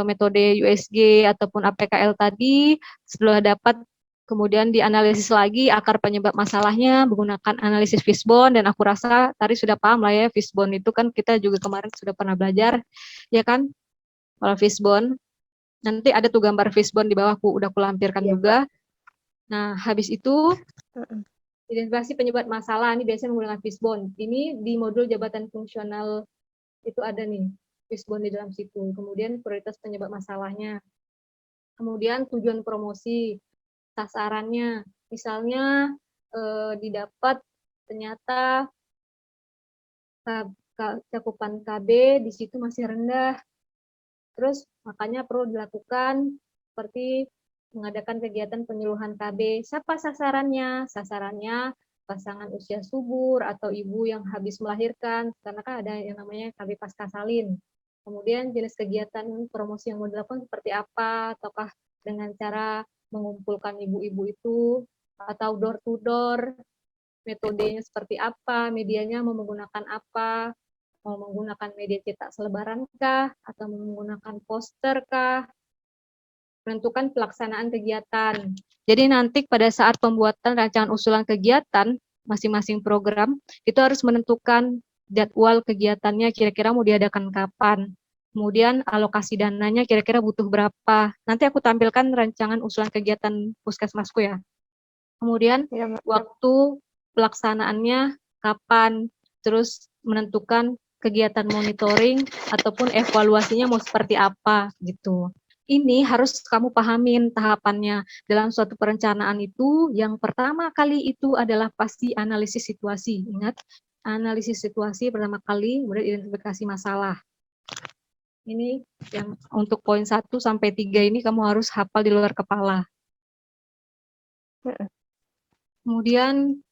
metode USG ataupun APKL tadi. Setelah dapat, kemudian dianalisis lagi akar penyebab masalahnya menggunakan analisis fishbone, dan aku rasa Tari sudah paham lah ya, fishbone itu kan kita juga kemarin sudah pernah belajar, ya kan? Kalau fishbone, nanti ada tuh gambar fishbone di bawah, udah aku lampirkan juga. Nah, habis itu identifikasi penyebab masalah, ini biasanya menggunakan fishbone. Ini di modul jabatan fungsional itu ada nih, fishbone di dalam situ. Kemudian prioritas penyebab masalahnya. Kemudian tujuan promosi, sasarannya. Misalnya didapat ternyata cakupan KB di situ masih rendah. Terus makanya perlu dilakukan seperti mengadakan kegiatan penyuluhan KB. Siapa sasarannya? Sasarannya pasangan usia subur atau ibu yang habis melahirkan, karena kan ada yang namanya KB pasca salin. Kemudian jenis kegiatan promosi yang mau dilakukan seperti apa, ataukah dengan cara mengumpulkan ibu-ibu itu, atau door to door, metodenya seperti apa, medianya mau menggunakan apa, mau menggunakan media cetak selebaran kah, atau menggunakan poster kah, menentukan pelaksanaan kegiatan. Jadi nanti pada saat pembuatan rancangan usulan kegiatan masing-masing program, itu harus menentukan jadwal kegiatannya kira-kira mau diadakan kapan. Kemudian alokasi dananya kira-kira butuh berapa. Nanti aku tampilkan rancangan usulan kegiatan puskesmasku ya. Kemudian waktu pelaksanaannya kapan, terus menentukan kegiatan monitoring ataupun evaluasinya mau seperti apa gitu. Ini harus kamu pahamin tahapannya. Dalam suatu perencanaan itu, yang pertama kali itu adalah pasti analisis situasi. Ingat, analisis situasi pertama kali, kemudian identifikasi masalah. Ini yang untuk poin 1 sampai 3 ini kamu harus hafal di luar kepala. Kemudian,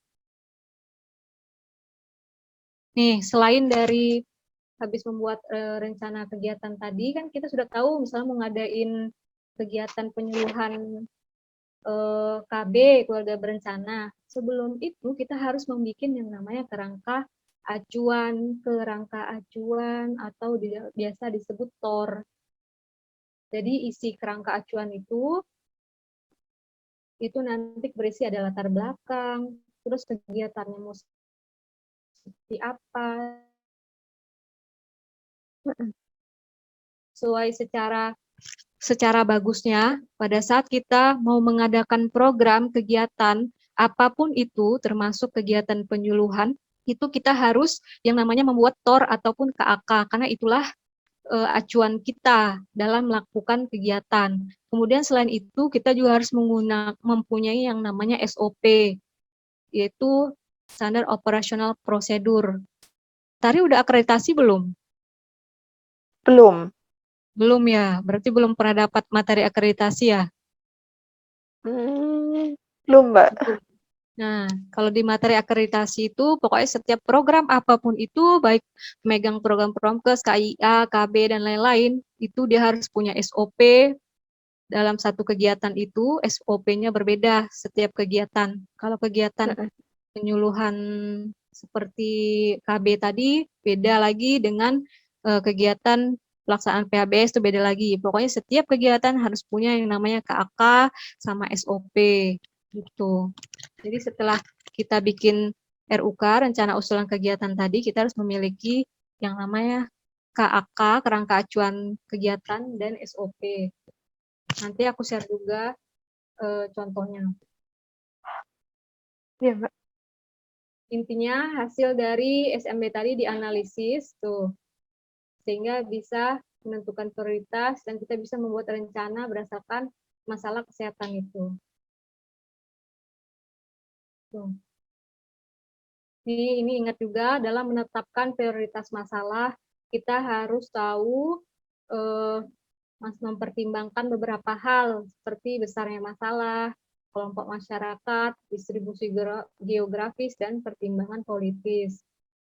nih selain dari habis membuat rencana kegiatan tadi, kan kita sudah tahu misalnya mau ngadain kegiatan penyuluhan KB, keluarga berencana. Sebelum itu kita harus membuat yang namanya kerangka acuan atau biasa disebut TOR. Jadi isi kerangka acuan itu nanti berisi ada latar belakang, terus kegiatannya mau seperti apa, sesuai secara bagusnya pada saat kita mau mengadakan program kegiatan apapun itu, termasuk kegiatan penyuluhan, itu kita harus yang namanya membuat TOR ataupun KAK, karena itulah acuan kita dalam melakukan kegiatan. Kemudian selain itu kita juga harus mempunyai yang namanya SOP, yaitu Standar Operational Procedure. Tari udah akreditasi belum? Belum. Belum ya, berarti belum pernah dapat materi akreditasi ya? Belum, Mbak. Belum. Nah, kalau di materi akreditasi itu pokoknya setiap program apapun itu, baik megang program Promkes, KIA, KB, dan lain-lain, itu dia harus punya SOP dalam satu kegiatan itu, SOP-nya berbeda setiap kegiatan. Kalau kegiatan Mm-mm. penyuluhan seperti KB tadi, beda lagi dengan kegiatan pelaksanaan PHBS itu beda lagi. Pokoknya setiap kegiatan harus punya yang namanya KAK sama SOP gitu. Jadi setelah kita bikin RUK, rencana usulan kegiatan tadi, kita harus memiliki yang namanya KAK, kerangka acuan kegiatan, dan SOP. Nanti aku share juga contohnya. Iya, Mbak. Intinya hasil dari SMB tadi dianalisis tuh, sehingga bisa menentukan prioritas dan kita bisa membuat rencana berdasarkan masalah kesehatan itu. Tuh. Ini ingat juga dalam menetapkan prioritas masalah, kita harus tahu mempertimbangkan beberapa hal seperti besarnya masalah, kelompok masyarakat, distribusi geografis, dan pertimbangan politis.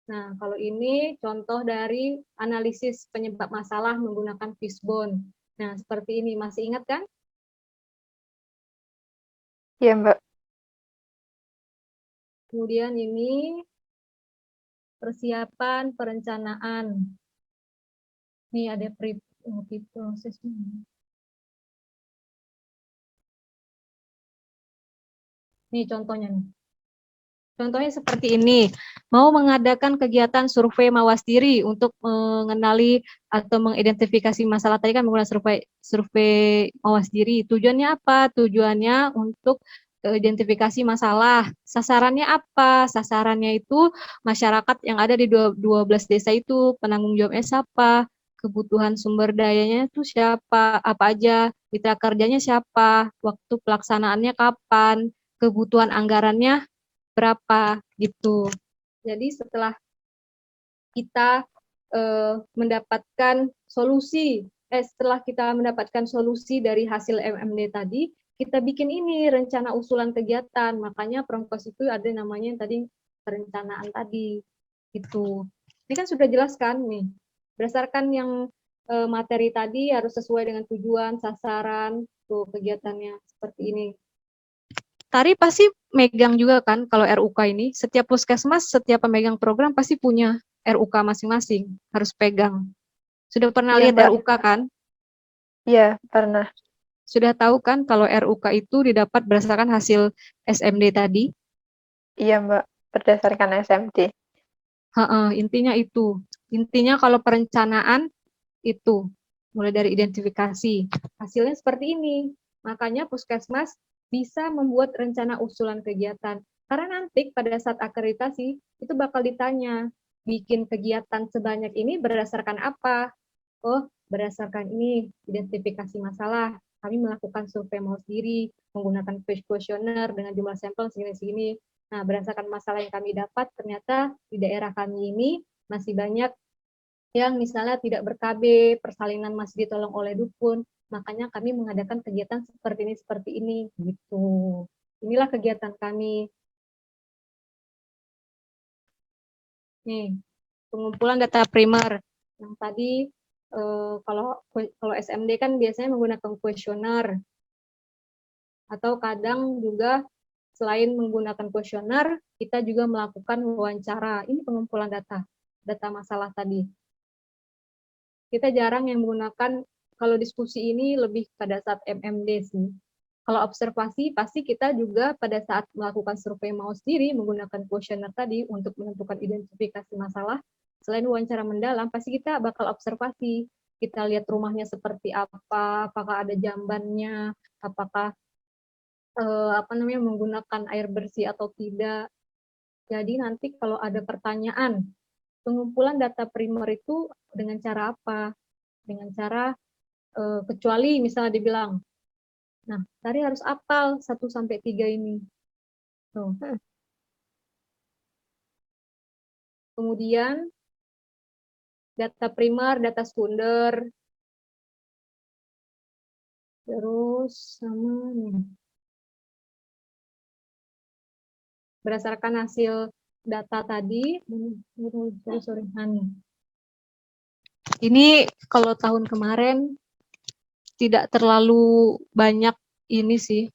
Nah, kalau ini contoh dari analisis penyebab masalah menggunakan fishbone. Nah, seperti ini. Masih ingat kan? Iya, Mbak. Kemudian ini persiapan perencanaan. Ini ada proses. Nih contohnya nih. Contohnya seperti ini, mau mengadakan kegiatan survei mawas diri untuk mengenali atau mengidentifikasi masalah tadi kan menggunakan survei mawas diri. Tujuannya apa? Tujuannya untuk identifikasi masalah. Sasarannya apa? Sasarannya itu masyarakat yang ada di 12 desa itu, penanggung jawabnya siapa? Kebutuhan sumber dayanya itu siapa? Apa aja? Mitra kerjanya siapa? Waktu pelaksanaannya kapan? Kebutuhan anggarannya berapa gitu. Jadi setelah kita mendapatkan solusi, setelah kita mendapatkan solusi dari hasil MMD tadi, kita bikin ini rencana usulan kegiatan. Makanya Promkos itu ada namanya yang tadi perencanaan tadi. Gitu. Ini kan sudah jelaskan nih. Berdasarkan yang materi tadi harus sesuai dengan tujuan, sasaran, tuh kegiatannya seperti ini. Tari pasti megang juga kan kalau RUK ini. Setiap puskesmas, setiap pemegang program pasti punya RUK masing-masing. Harus pegang. Sudah pernah Iya, lihat Mbak. RUK kan? Iya, pernah. Sudah tahu kan kalau RUK itu didapat berdasarkan hasil SMD tadi? Iya, Mbak. Berdasarkan SMD. Intinya itu. Intinya kalau perencanaan itu. Mulai dari identifikasi. Hasilnya seperti ini. Makanya puskesmas bisa membuat rencana usulan kegiatan. Karena nanti pada saat akreditasi, itu bakal ditanya, bikin kegiatan sebanyak ini berdasarkan apa? Oh, berdasarkan ini, identifikasi masalah. Kami melakukan survei mau sendiri, menggunakan questionnaire dengan jumlah sampel segini-segini. Nah, berdasarkan masalah yang kami dapat, ternyata di daerah kami ini masih banyak yang misalnya tidak ber-KB, persalinan masih ditolong oleh dukun, makanya kami mengadakan kegiatan seperti ini, gitu. Inilah kegiatan kami. Nih, pengumpulan data primer. Yang tadi kalau SMD kan biasanya menggunakan kuesioner, atau kadang juga selain menggunakan kuesioner, kita juga melakukan wawancara. Ini pengumpulan data masalah tadi. Kita jarang yang menggunakan, kalau diskusi ini lebih pada saat MMD sih. Kalau observasi, pasti kita juga pada saat melakukan survei mau sendiri menggunakan kuesioner tadi untuk menentukan identifikasi masalah. Selain wawancara mendalam, pasti kita bakal observasi. Kita lihat rumahnya seperti apa, apakah ada jambannya, apakah menggunakan air bersih atau tidak. Jadi nanti kalau ada pertanyaan, pengumpulan data primer itu dengan cara apa? Dengan cara kecuali misalnya dibilang, nah, tadi harus apal 1 sampai 3 ini. Tuh. Kemudian data primer, data sekunder, Terus sama nih, berdasarkan hasil data tadi, sorry, nah nih. Ini kalau tahun kemarin tidak terlalu banyak ini sih,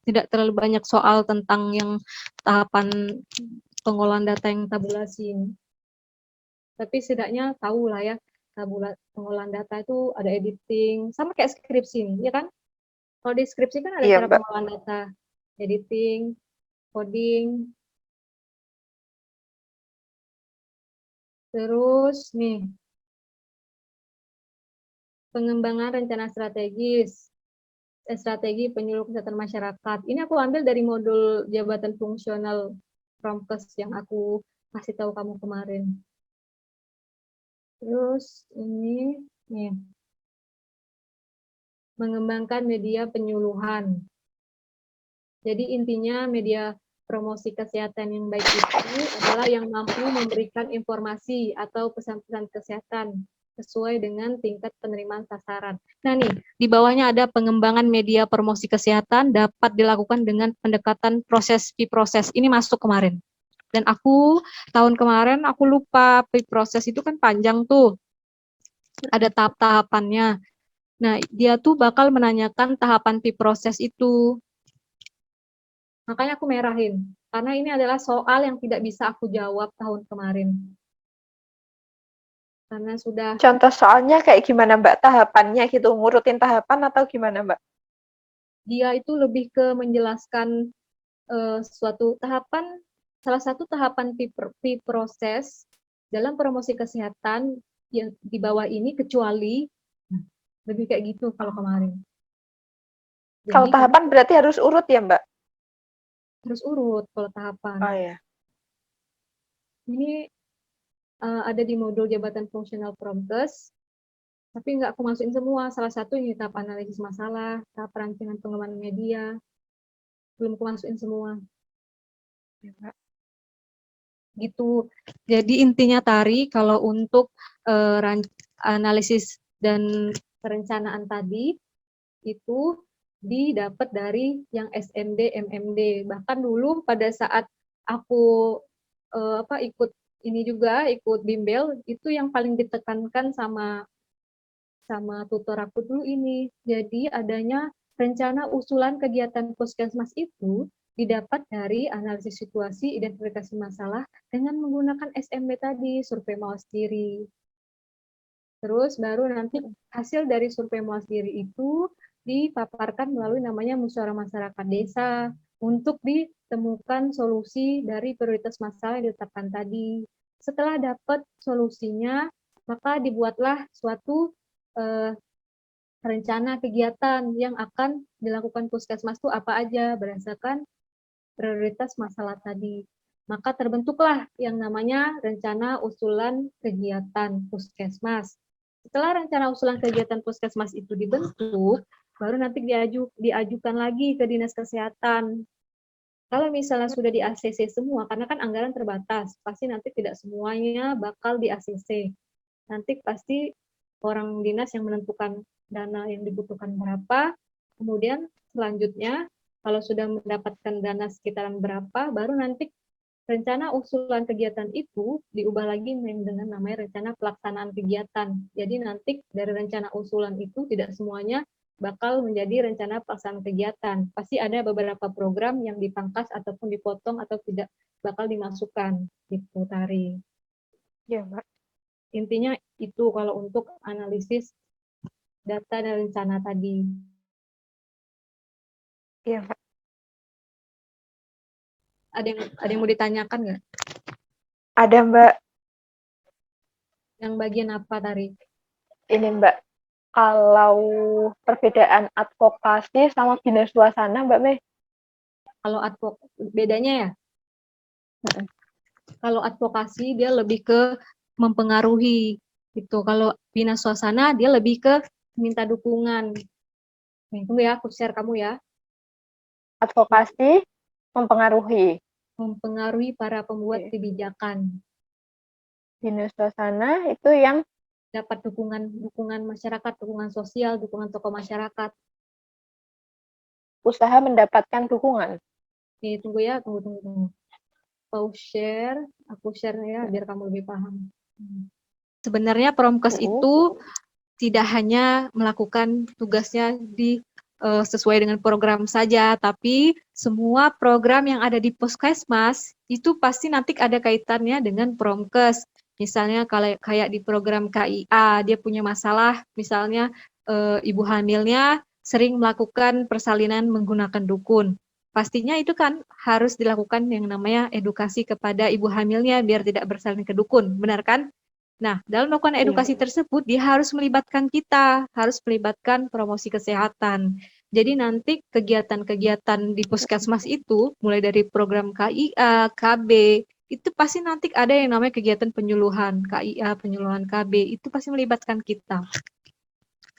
tidak terlalu banyak soal tentang yang tahapan pengolahan data yang tabulasi ini. Tapi setidaknya tahu lah ya, pengolahan data itu ada editing, sama kayak skripsi nih, ya kan? Kalau di skripsi kan ada Iya, cara Mbak. pengolahan data, editing, coding, terus nih, pengembangan rencana strategis, strategi penyuluh kesehatan masyarakat. Ini aku ambil dari modul jabatan fungsional Promkes yang aku kasih tahu kamu kemarin. Terus ini nih, mengembangkan media penyuluhan. Jadi intinya media promosi kesehatan yang baik itu adalah yang mampu memberikan informasi atau pesan-pesan kesehatan sesuai dengan tingkat penerimaan sasaran. Nah nih, di bawahnya ada pengembangan media promosi kesehatan dapat dilakukan dengan pendekatan proses proses. Ini masuk kemarin. Dan aku tahun kemarin aku lupa proses itu kan panjang tuh. Ada tahap-tahapannya. Nah, dia tuh bakal menanyakan tahapan proses itu. Makanya aku merahin. Karena ini adalah soal yang tidak bisa aku jawab tahun kemarin. Karena sudah, Contoh soalnya kayak gimana, Mbak? Tahapannya gitu, ngurutin tahapan atau gimana, Mbak? dia itu lebih ke menjelaskan suatu tahapan, salah satu tahapan proses dalam promosi kesehatan yang di bawah ini kecuali, lebih kayak gitu kalau kemarin. Kalau Jadi kamu tahapan berarti harus urut ya, Mbak? harus urut kalau tahapan. Oh ya. Ini ada di modul jabatan fungsional Promkes, tapi nggak aku masukin semua. Salah satu ini tahap analisis masalah, tahap perancangan pengembangan media, belum aku masukin semua. Ya, Mbak. Gitu. Jadi intinya Tari, kalau untuk analisis dan perencanaan tadi, itu didapat dari yang SMD, MMD. Bahkan dulu pada saat aku ikut ini juga, ikut bimbel, itu yang paling ditekankan sama tutor aku dulu ini. Jadi adanya rencana usulan kegiatan puskesmas itu didapat dari analisis situasi, identifikasi masalah dengan menggunakan SMB tadi, survei mawas diri. Terus baru nanti hasil dari survei mawas diri itu dipaparkan melalui namanya musyawarah masyarakat desa untuk ditemukan solusi dari prioritas masalah yang ditetapkan tadi. Setelah dapat solusinya, maka dibuatlah suatu eh, rencana kegiatan yang akan dilakukan puskesmas itu apa aja berdasarkan prioritas masalah tadi. Maka terbentuklah yang namanya rencana usulan kegiatan puskesmas. Setelah rencana usulan kegiatan puskesmas itu dibentuk, baru nanti diajukan lagi ke Dinas Kesehatan. Kalau misalnya sudah di ACC semua, karena kan anggaran terbatas, pasti nanti tidak semuanya bakal di ACC. Nanti pasti orang dinas yang menentukan dana yang dibutuhkan berapa, kemudian selanjutnya kalau sudah mendapatkan dana sekitaran berapa, baru nanti rencana usulan kegiatan itu diubah lagi dengan namanya rencana pelaksanaan kegiatan. Jadi nanti dari rencana usulan itu tidak semuanya bakal menjadi rencana pelaksanaan kegiatan. Pasti ada beberapa program yang dipangkas ataupun dipotong atau tidak bakal dimasukkan. Gitu, Tari. Ya, Mbak. Intinya itu kalau untuk analisis data dan rencana tadi. Iya, Mbak. Ada yang mau ditanyakan nggak? Ada, Mbak. Yang bagian apa, Tari? Ini, Mbak. Kalau perbedaan advokasi sama bina suasana, Mbak Mei. Kalau bedanya ya, kalau advokasi dia lebih ke mempengaruhi gitu. Kalau bina suasana dia lebih ke minta dukungan. Nih, tunggu ya, aku share kamu ya. Advokasi mempengaruhi. Mempengaruhi para pembuat Oke. kebijakan. Bina suasana itu yang Dapat dukungan masyarakat, dukungan sosial, dukungan tokoh masyarakat. usaha mendapatkan dukungan. Nih, tunggu ya, tunggu. Aku share ya, biar kamu lebih paham. Sebenarnya Promkes itu tidak hanya melakukan tugasnya sesuai dengan program saja, tapi semua program yang ada di Puskesmas itu pasti nanti ada kaitannya dengan Promkes. Misalnya kalau kayak di program KIA, dia punya masalah, misalnya ibu hamilnya sering melakukan persalinan menggunakan dukun. Pastinya itu kan harus dilakukan yang namanya edukasi kepada ibu hamilnya biar tidak bersalin ke dukun, benar kan? Nah, dalam melakukan edukasi tersebut, dia harus melibatkan kita, harus melibatkan promosi kesehatan. Jadi nanti kegiatan-kegiatan di Puskesmas itu, mulai dari program KIA, KB, itu pasti nanti ada yang namanya kegiatan penyuluhan, KIA, penyuluhan KB, itu pasti melibatkan kita.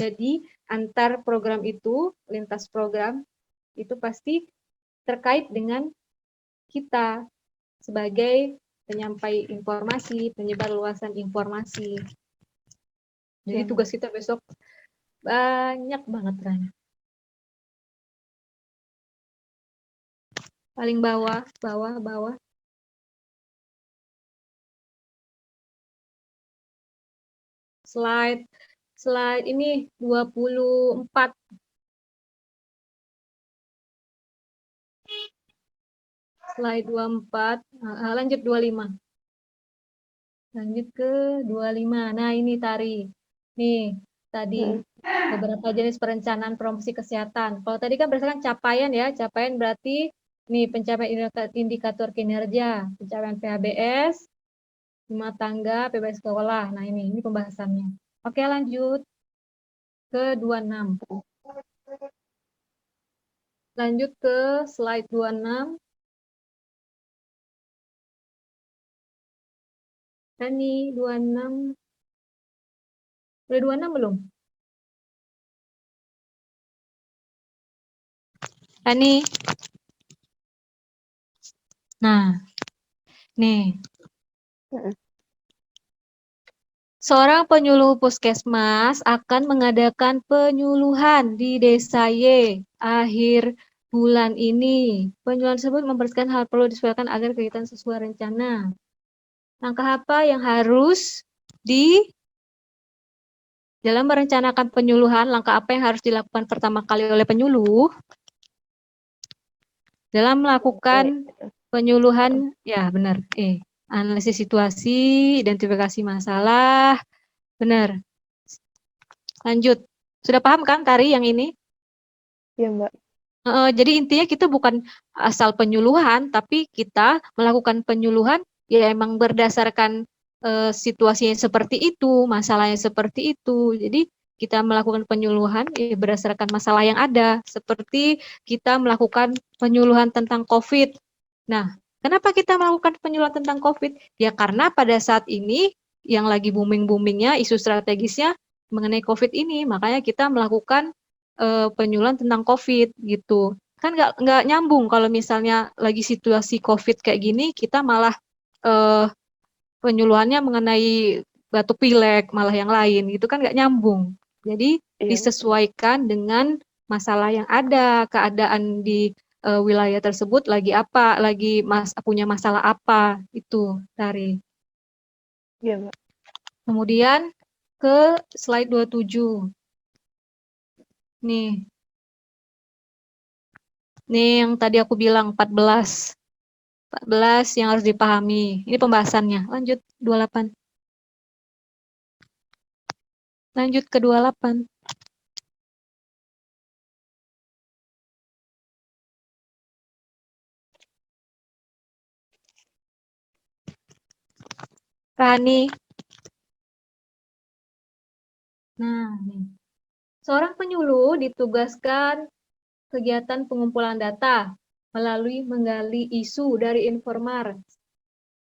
Jadi, antar program itu, lintas program, itu pasti terkait dengan kita sebagai penyampai informasi, penyebar luasan informasi. Jadi tugas kita besok banyak banget kan. Paling bawah. Slide ini 24. Slide 24, lanjut 25. Lanjut ke 25. Nah, ini Tari. Nih, tadi beberapa jenis perencanaan promosi kesehatan. Kalau tadi kan berdasarkan capaian ya, capaian berarti nih pencapaian indikator kinerja, pencapaian PHBS, rumah tangga, PBS sekolah. Nah, ini pembahasannya. Oke, lanjut ke 26. Lanjut ke slide 26. Ini 26. Udah 26 belum? Ini. Nah, nih. Seorang penyuluh puskesmas akan mengadakan penyuluhan di desa Y akhir bulan ini. Penyuluhan tersebut memperhatikan hal perlu disesuaikan agar kegiatan sesuai rencana. Langkah apa yang harus dalam merencanakan penyuluhan, langkah apa yang harus dilakukan pertama kali oleh penyuluh? Dalam melakukan penyuluhan, ya benar, analisis situasi, identifikasi masalah, benar. Lanjut. Sudah paham kan Tari yang ini? Iya, Mbak. Jadi intinya kita bukan asal penyuluhan, tapi kita melakukan penyuluhan ya emang berdasarkan situasinya seperti itu, masalahnya seperti itu. Jadi kita melakukan penyuluhan ya berdasarkan masalah yang ada, seperti kita melakukan penyuluhan tentang COVID. Nah, kenapa kita melakukan penyuluhan tentang COVID? Ya karena pada saat ini yang lagi booming-boomingnya, isu strategisnya mengenai COVID ini, makanya kita melakukan penyuluhan tentang COVID gitu. Kan nggak nyambung kalau misalnya lagi situasi COVID kayak gini, kita malah penyuluhannya mengenai batuk pilek, malah yang lain gitu kan nggak nyambung. Jadi disesuaikan dengan masalah yang ada, keadaan di wilayah tersebut lagi apa, lagi punya masalah apa, itu Tari. Iya, Mbak. Kemudian ke slide 27. Nih. Nih yang tadi aku bilang 14 yang harus dipahami. Ini pembahasannya. Lanjut 28. Lanjut ke 28. Rani. Nah, nih. Seorang penyuluh ditugaskan kegiatan pengumpulan data melalui menggali isu dari informer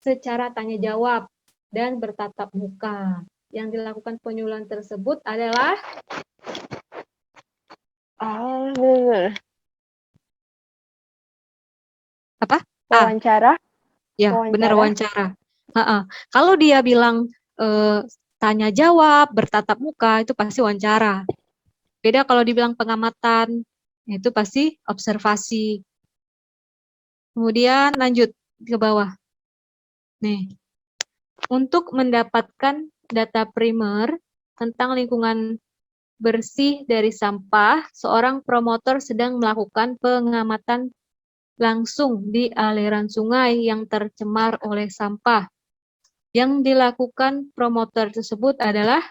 secara tanya jawab dan bertatap muka. Yang dilakukan penyuluhan tersebut adalah apa? Wawancara. Ya, benar wawancara. Kalau dia bilang tanya jawab, bertatap muka, itu pasti wawancara. Beda kalau dibilang pengamatan, Itu pasti observasi. Kemudian lanjut ke bawah. Nih, untuk mendapatkan data primer tentang lingkungan bersih dari sampah, seorang promotor sedang melakukan pengamatan langsung di aliran sungai yang tercemar oleh sampah. Yang dilakukan promotor tersebut adalah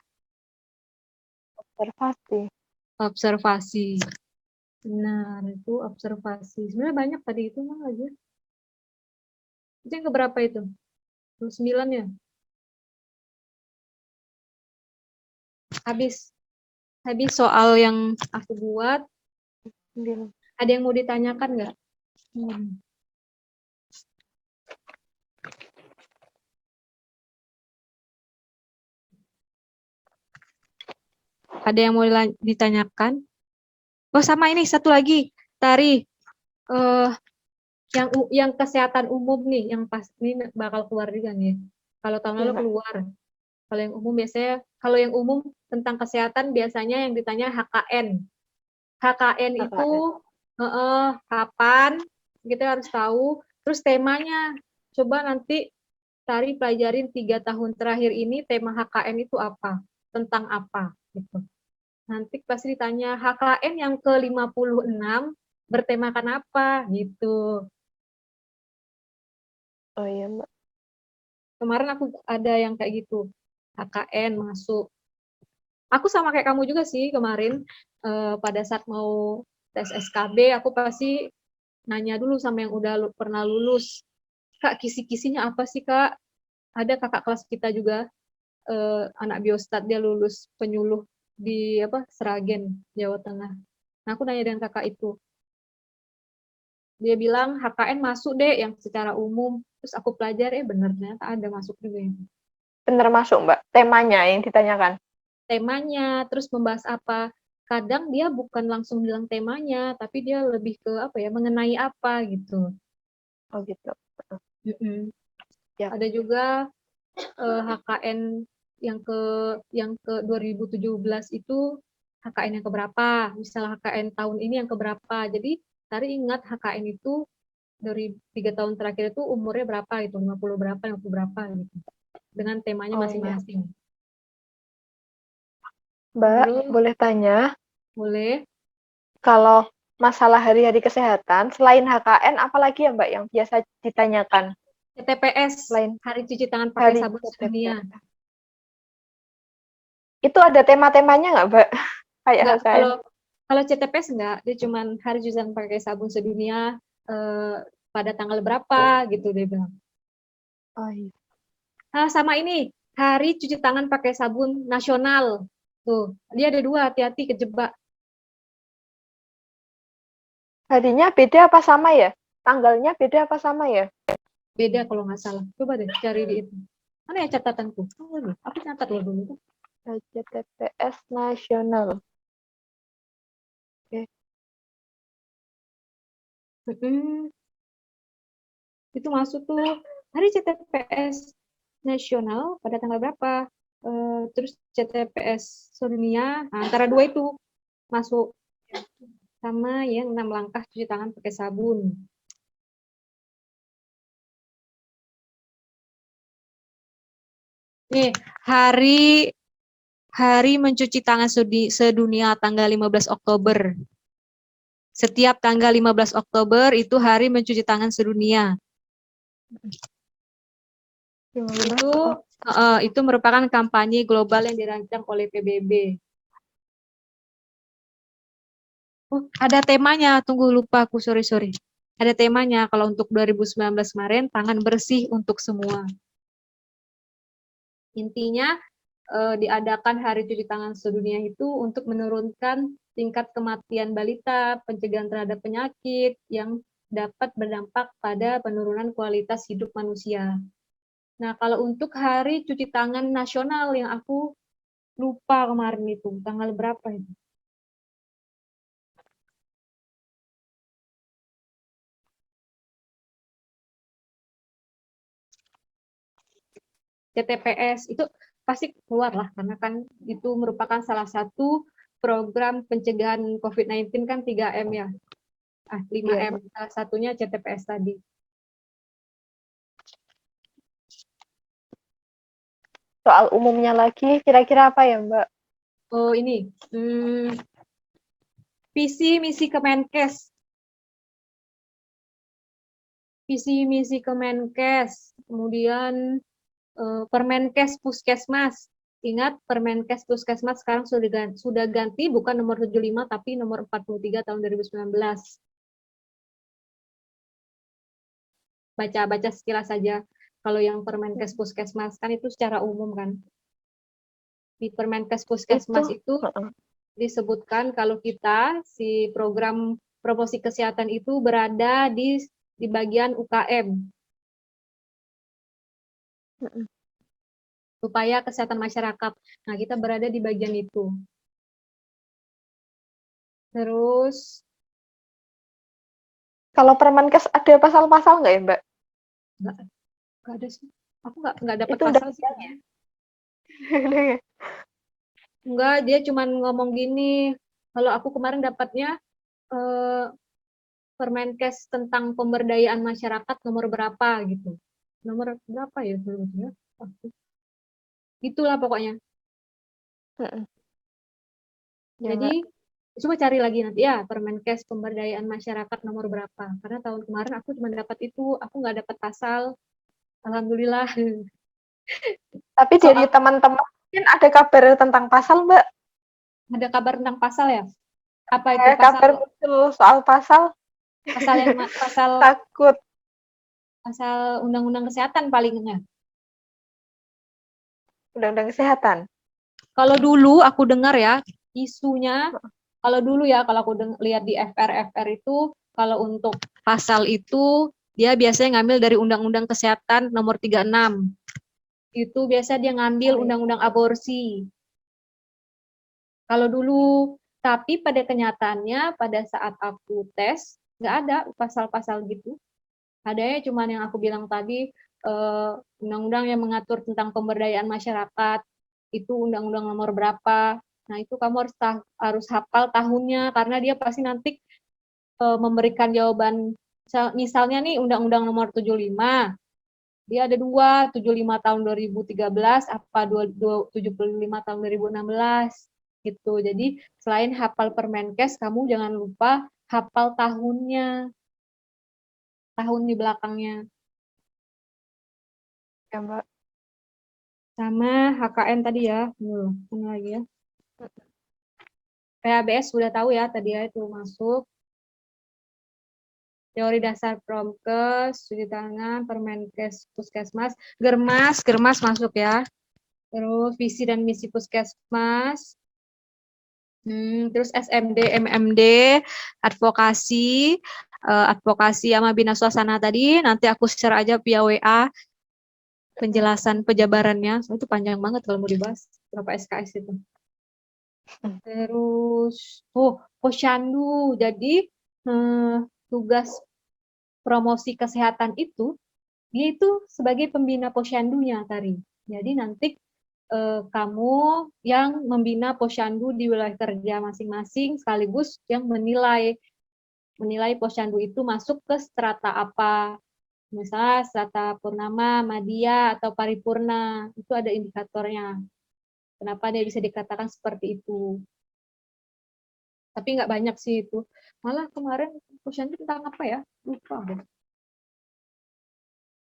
Observasi. observasi. Benar, itu observasi. Sebenarnya banyak tadi itu mah aja. Itu yang keberapa itu? 9 ya? Habis. Habis soal yang aku buat. Ada yang mau ditanyakan nggak? Ada yang mau ditanyakan? Oh, sama ini satu lagi, Tari. Yang kesehatan umum nih, yang pas ini bakal keluar juga nih. Kalau tahun lalu keluar. Kalau yang umum biasanya, kalau yang umum tentang kesehatan biasanya yang ditanya HKN. HKN itu kapan? Kita harus tahu. Terus temanya, coba nanti Tari pelajarin 3 tahun terakhir ini tema HKN itu apa? Tentang apa? Gitu. Nanti pasti ditanya HKN yang ke-56 bertemakan apa? Gitu. Oh iya, Mbak. Kemarin aku ada yang kayak gitu. HKN masuk. Aku sama kayak kamu juga sih kemarin pada saat mau tes SKB aku pasti nanya dulu sama yang udah pernah lulus. Kak, kisi-kisinya apa sih, Kak? Ada kakak kelas kita juga anak biostat, dia lulus penyuluh di Seragen, Jawa Tengah. Nah, aku nanya dengan kakak itu. Dia bilang HKN masuk deh yang secara umum. Terus aku pelajari, bener ternyata ada masuk juga ya. Bener masuk, Mbak. Temanya yang ditanyakan. Temanya, terus membahas apa. Kadang dia bukan langsung bilang temanya, tapi dia lebih ke mengenai apa gitu. Oh gitu. Ya. Ada juga HKN yang ke 2017 itu HKN yang keberapa, misal HKN tahun ini yang keberapa. Jadi Tari ingat HKN itu dari 3 tahun terakhir itu umurnya berapa gitu, 50 berapa, 50 berapa gitu. Dengan temanya masing-masing. Iya. Mbak, boleh tanya? Boleh. Kalau masalah hari-hari kesehatan, selain HKN, apalagi ya Mbak yang biasa ditanyakan? CTPS, Selain Hari Cuci Tangan Pakai Sabun Sedunia. Itu ada tema-temanya nggak, Mbak? Kayak Enggak, HKN. kalau CTPS enggak, dia cuma Hari Cuci Tangan Pakai Sabun Sedunia pada tanggal berapa gitu dia bilang. Oh iya. Nah, sama ini, Hari Cuci Tangan Pakai Sabun Nasional. Tuh, dia ada 2, hati-hati kejebak. Harinya beda apa sama ya? Tanggalnya beda apa sama ya? Beda kalau nggak salah. Coba deh cari di itu. Mana ya catatanku? Oh, aku catat loh dulu. CTPS Nasional. Oke. Itu masuk tuh Hari CTPS Nasional pada tanggal berapa? Terus CTPS sedunia, nah, antara 2 itu masuk. Sama yang 6 langkah cuci tangan pakai sabun. Nih, hari mencuci tangan sedunia tanggal 15 Oktober. Setiap tanggal 15 Oktober itu hari mencuci tangan sedunia. Itu merupakan kampanye global yang dirancang oleh PBB. Oh, ada temanya. Tunggu, lupa aku, sorry. Ada temanya kalau untuk 2019 kemarin, tangan bersih untuk semua. Intinya diadakan Hari Cuci Tangan Sedunia itu untuk menurunkan tingkat kematian balita, pencegahan terhadap penyakit yang dapat berdampak pada penurunan kualitas hidup manusia. Nah, kalau untuk Hari Cuci Tangan Nasional yang aku lupa kemarin itu, tanggal berapa itu? CTPS itu pasti keluar lah, karena kan itu merupakan salah satu program pencegahan COVID-19 kan 3M ya. 5M. Mbak. Salah satunya CTPS tadi. Soal umumnya lagi, kira-kira apa ya, Mbak? Oh, ini. Visi misi Kemenkes. Visi misi Kemenkes. Kemudian Permenkes Puskesmas. Ingat, Permenkes Puskesmas sekarang sudah ganti, bukan nomor 75 tapi nomor 43 tahun 2019. Baca-baca sekilas saja. Kalau yang Permenkes Puskesmas kan itu secara umum kan. Di Permenkes Puskesmas itu disebutkan kalau kita si program promosi kesehatan itu berada di bagian UKM. Upaya kesehatan masyarakat. Nah, kita berada di bagian itu. Terus kalau Permenkes ada pasal-pasal nggak ya, Mbak? Nggak ada sih. Aku nggak dapat Itu pasal sih. ya? Enggak, dia cuma ngomong gini. Kalau aku kemarin dapatnya Permenkes tentang pemberdayaan masyarakat nomor berapa gitu. Nomor berapa ya sebelumnya? Itulah pokoknya. Ya, Jadi coba cari lagi nanti ya Permenkes pemberdayaan masyarakat nomor berapa. Karena tahun kemarin aku cuma dapat itu, aku nggak dapat pasal. Alhamdulillah. Tapi dari teman-teman mungkin ada kabar tentang pasal, Mbak? Ada kabar tentang pasal ya? Apa itu Kabar muncul soal pasal? Pasal yang Takut. pasal undang-undang kesehatan palingnya. Undang-undang kesehatan. Kalau dulu aku dengar ya isunya, kalau dulu ya kalau aku lihat di FR itu kalau untuk pasal itu dia biasanya ngambil dari Undang-Undang Kesehatan nomor 36. Itu biasa dia ngambil Undang-Undang aborsi. Kalau dulu, tapi pada kenyataannya pada saat aku tes nggak ada pasal-pasal gitu. Adanya cuma yang aku bilang tadi, undang-undang yang mengatur tentang pemberdayaan masyarakat, itu undang-undang nomor berapa. Nah, itu kamu harus hafal tahunnya, karena dia pasti nanti memberikan jawaban. Misalnya nih, undang-undang nomor 75, dia ada dua, 75 tahun 2013, apa 75 tahun 2016, gitu. Jadi, selain hafal Permenkes, kamu jangan lupa hafal tahunnya, tahun di belakangnya. Ya, Mbak. Sama HKN tadi ya, ini lagi ya. PABS sudah tahu ya tadi ya itu masuk. Teori dasar Promkes, cuci tangan, Permenkes, Puskesmas, Germas masuk ya. Terus visi dan misi Puskesmas. Terus SMD, MMD, advokasi sama bina suasana tadi. Nanti aku share aja via WA penjelasan penjabarannya. Itu panjang banget kalau mau dibahas berapa SKS itu. Terus, posyandu. Jadi tugas promosi kesehatan itu, dia itu sebagai pembina posyandunya, Tari. Jadi nanti kamu yang membina posyandu di wilayah kerja masing-masing, sekaligus yang menilai posyandu itu masuk ke strata apa. Misalnya strata purnama, madya, atau paripurna. Itu ada indikatornya. Kenapa dia bisa dikatakan seperti itu. Tapi nggak banyak sih itu. Malah kemarin posyandu tentang apa ya? Lupa deh.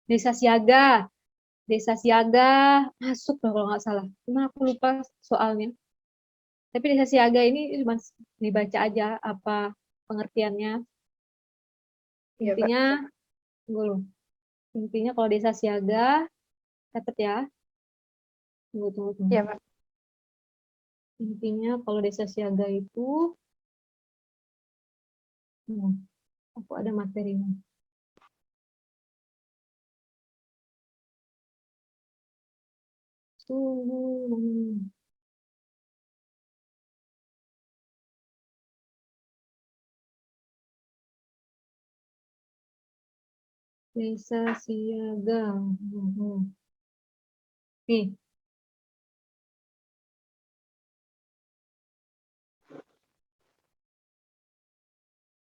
Desa siaga masuk loh kalau nggak salah. Cuma aku lupa soalnya. Tapi desa siaga ini cuma dibaca aja apa pengertiannya. Intinya, intinya kalau desa siaga, catat ya. Tunggu. Ya, Mbak. Intinya kalau desa siaga itu, aku ada materinya. Desa siaga. Nih.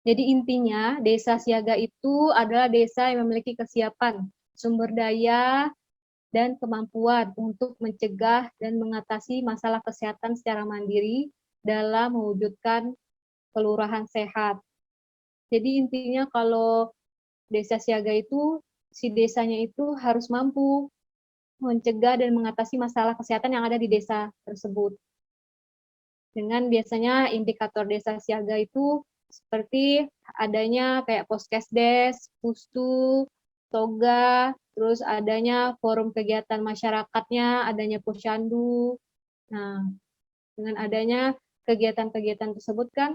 Jadi intinya desa siaga itu adalah desa yang memiliki kesiapan, sumber daya, dan kemampuan untuk mencegah dan mengatasi masalah kesehatan secara mandiri dalam mewujudkan kelurahan sehat. Jadi intinya kalau desa siaga itu, si desanya itu harus mampu mencegah dan mengatasi masalah kesehatan yang ada di desa tersebut. Dengan biasanya indikator desa siaga itu seperti adanya kayak Poskesdes, Pustu, Toga, terus adanya forum kegiatan masyarakatnya, adanya Posyandu. Nah, dengan adanya kegiatan-kegiatan tersebut kan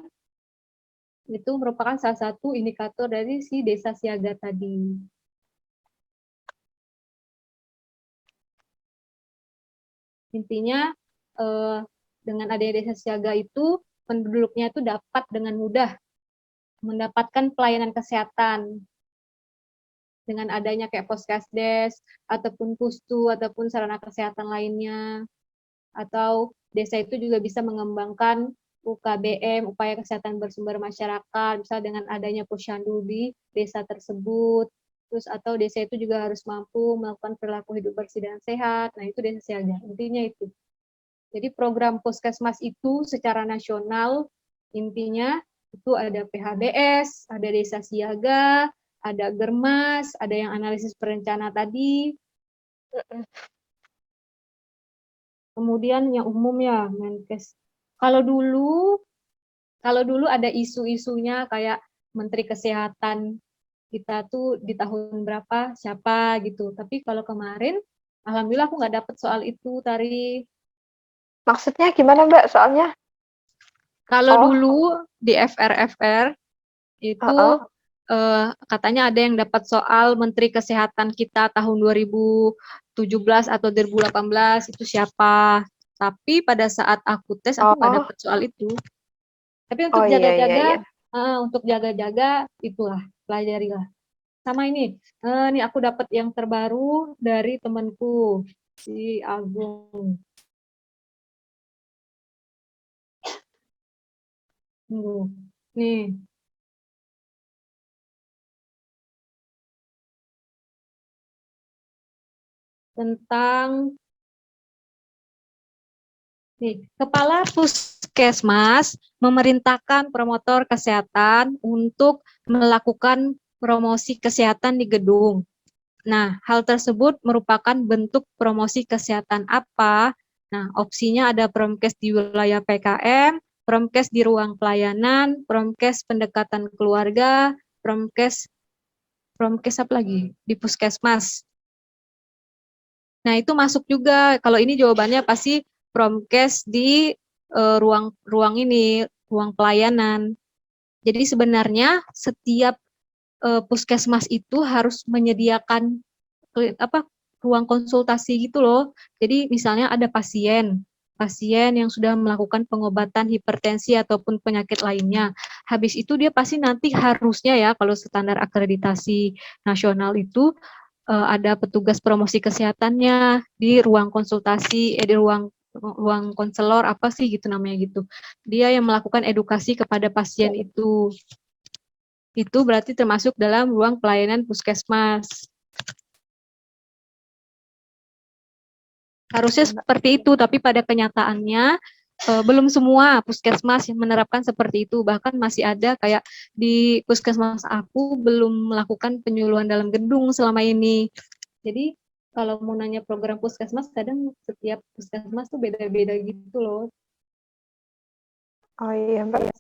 itu merupakan salah satu indikator dari si desa siaga tadi. Intinya dengan adanya desa siaga itu penduduknya itu dapat dengan mudah mendapatkan pelayanan kesehatan dengan adanya kayak Poskesdes ataupun Pustu ataupun sarana kesehatan lainnya, atau desa itu juga bisa mengembangkan UKBM, upaya kesehatan bersumber masyarakat, misal dengan adanya posyandu di desa tersebut. Terus atau desa itu juga harus mampu melakukan perilaku hidup bersih dan sehat. Nah, itu desa siaga. Intinya itu. Jadi program Puskesmas itu secara nasional intinya itu ada PHBS, ada desa siaga, ada Germas, ada yang analisis perencana tadi, kemudian yang umum ya Menkes. Kalau dulu kalau dulu ada isu-isunya kayak Menteri Kesehatan kita tuh di tahun berapa siapa gitu. Tapi kalau kemarin alhamdulillah aku nggak dapet soal itu Tari. Maksudnya gimana, Mbak, soalnya? Kalau Oh, dulu di FR itu heeh. katanya ada yang dapat soal Menteri Kesehatan kita tahun 2017 atau 2018 itu siapa. Tapi pada saat aku tes aku nggak Oh, dapat soal itu. Tapi oh iya iya iya. untuk jaga-jaga itulah pelajarilah. Sama ini aku dapat yang terbaru dari temanku si Agung. Tunggu. Nih, tentang Kepala Puskesmas memerintahkan promotor kesehatan untuk melakukan promosi kesehatan di gedung. Nah, hal tersebut merupakan bentuk promosi kesehatan apa? Nah, opsinya ada Promkes di wilayah PKM, Promkes di ruang pelayanan, Promkes pendekatan keluarga, Promkes Promkes apa lagi? Di Puskesmas. Nah, itu masuk juga. Kalau ini jawabannya pasti Promkes di ruang pelayanan. Jadi sebenarnya setiap puskesmas itu harus menyediakan apa ruang konsultasi gitu loh. Jadi misalnya ada pasien yang sudah melakukan pengobatan hipertensi ataupun penyakit lainnya. Habis itu dia pasti nanti harusnya ya kalau standar akreditasi nasional itu ada petugas promosi kesehatannya di ruang konsultasi, di ruang ruang konselor apa sih gitu namanya gitu. Dia yang melakukan edukasi kepada pasien itu. Itu berarti termasuk dalam ruang pelayanan puskesmas. Harusnya seperti itu, tapi pada kenyataannya belum semua puskesmas yang menerapkan seperti itu. Bahkan masih ada kayak di puskesmas aku belum melakukan penyuluhan dalam gedung selama ini. Jadi kalau mau nanya program puskesmas, kadang setiap puskesmas tuh beda-beda gitu loh. Oh iya, Mbak.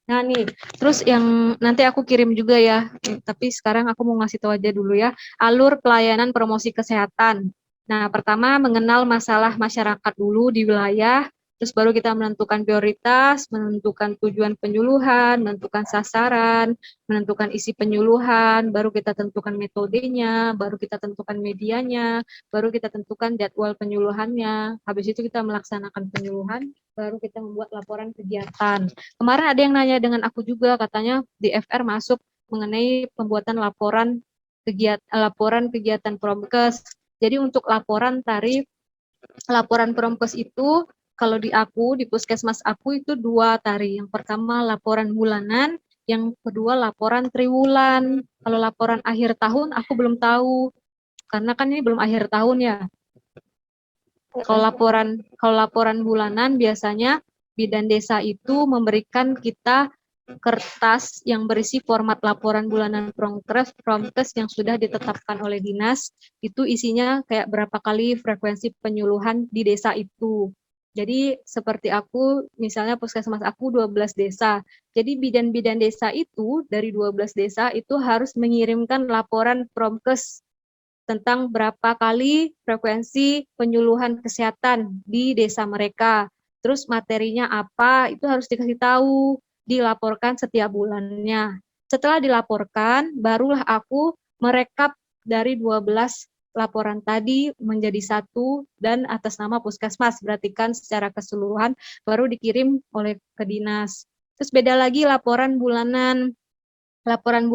Nah nih, terus yang nanti aku kirim juga ya, tapi sekarang aku mau ngasih tahu aja dulu ya, alur pelayanan promosi kesehatan. Nah, pertama mengenal masalah masyarakat dulu di wilayah, terus baru kita menentukan prioritas, menentukan tujuan penyuluhan, menentukan sasaran, menentukan isi penyuluhan, baru kita tentukan metodenya, baru kita tentukan medianya, baru kita tentukan jadwal penyuluhannya. Habis itu kita melaksanakan penyuluhan, baru kita membuat laporan kegiatan. Kemarin ada yang nanya dengan aku juga, katanya di FR masuk mengenai pembuatan laporan kegiatan Promkes. Jadi untuk laporan Promkes itu kalau di aku, di puskesmas aku itu 2 Tari. Yang pertama laporan bulanan, yang kedua laporan triwulan. Kalau laporan akhir tahun aku belum tahu, karena kan ini belum akhir tahun ya. Kalau laporan bulanan biasanya bidan desa itu memberikan kita kertas yang berisi format laporan bulanan Promkes yang sudah ditetapkan oleh dinas. Itu isinya kayak berapa kali frekuensi penyuluhan di desa itu. Jadi seperti aku, misalnya puskesmas aku 12 desa. Jadi bidan-bidan desa itu dari 12 desa itu harus mengirimkan laporan Promkes tentang berapa kali frekuensi penyuluhan kesehatan di desa mereka. Terus materinya apa, itu harus dikasih tahu, dilaporkan setiap bulannya. Setelah dilaporkan, barulah aku merekap dari 12 laporan tadi menjadi satu dan atas nama puskesmas, berarti kan secara keseluruhan baru dikirim oleh ke dinas. Terus beda lagi laporan bulanan. Laporan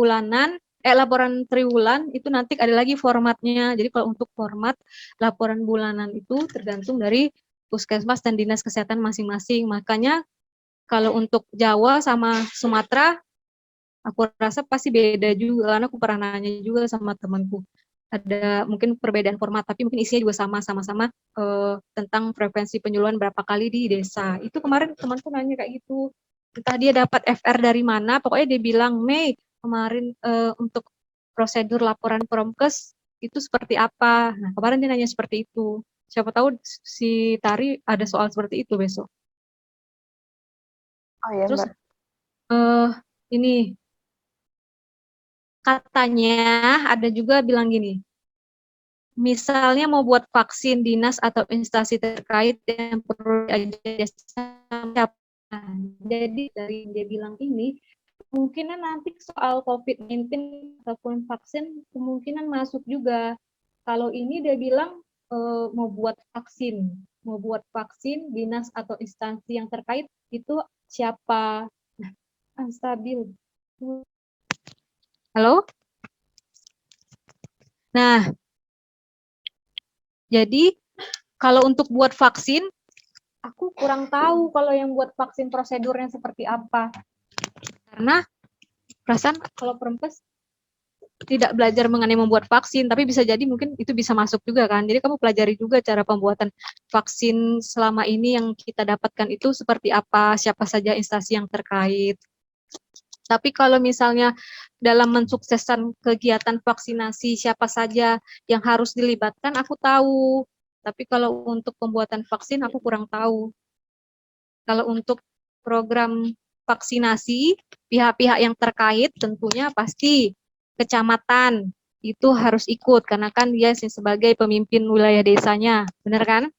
triwulan itu nanti ada lagi formatnya. Jadi kalau untuk format laporan bulanan itu tergantung dari puskesmas dan dinas kesehatan masing-masing. Makanya kalau untuk Jawa sama Sumatera, aku rasa pasti beda juga, karena aku pernah nanya juga sama temanku. Ada mungkin perbedaan format, tapi mungkin isinya juga sama-sama tentang frekuensi penyuluhan berapa kali di desa. Itu kemarin temanku nanya kayak gitu. Entah dia dapat FR dari mana, pokoknya dia bilang, Mei, kemarin untuk prosedur laporan Promkes itu seperti apa. Nah, kemarin dia nanya seperti itu. Siapa tahu si Tari ada soal seperti itu besok. Oh ya, Terus Mbak. Ini katanya ada juga bilang gini, misalnya mau buat vaksin dinas atau instansi terkait yang perlu diajarkan. Jadi dari yang dia bilang ini, kemungkinan nanti soal COVID-19 ataupun vaksin kemungkinan masuk juga. Kalau ini dia bilang mau buat vaksin dinas atau instansi yang terkait itu siapa? Nah, stabil. Halo? Nah, jadi kalau untuk buat vaksin, aku kurang tahu kalau yang buat vaksin prosedurnya seperti apa. Karena perasaan kalau perempes tidak belajar mengenai membuat vaksin, tapi bisa jadi mungkin itu bisa masuk juga kan. Jadi kamu pelajari juga cara pembuatan vaksin selama ini yang kita dapatkan itu seperti apa, siapa saja instansi yang terkait. Tapi kalau misalnya dalam mensukseskan kegiatan vaksinasi siapa saja yang harus dilibatkan, aku tahu. Tapi kalau untuk pembuatan vaksin, aku kurang tahu. Kalau untuk program vaksinasi, pihak-pihak yang terkait tentunya pasti kecamatan itu harus ikut, karena kan dia sebagai pemimpin wilayah desanya, benar kan?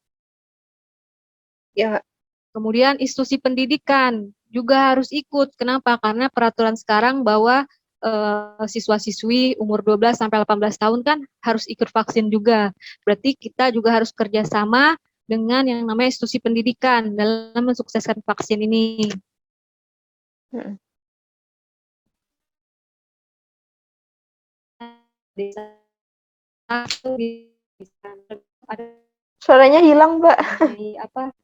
Ya, Kemudian institusi pendidikan juga harus ikut. Kenapa? Karena peraturan sekarang bahwa siswa-siswi umur 12 sampai 18 tahun kan harus ikut vaksin juga. Berarti kita juga harus kerjasama dengan yang namanya institusi pendidikan dalam mensukseskan vaksin ini. Suaranya hilang, Mbak. Apa?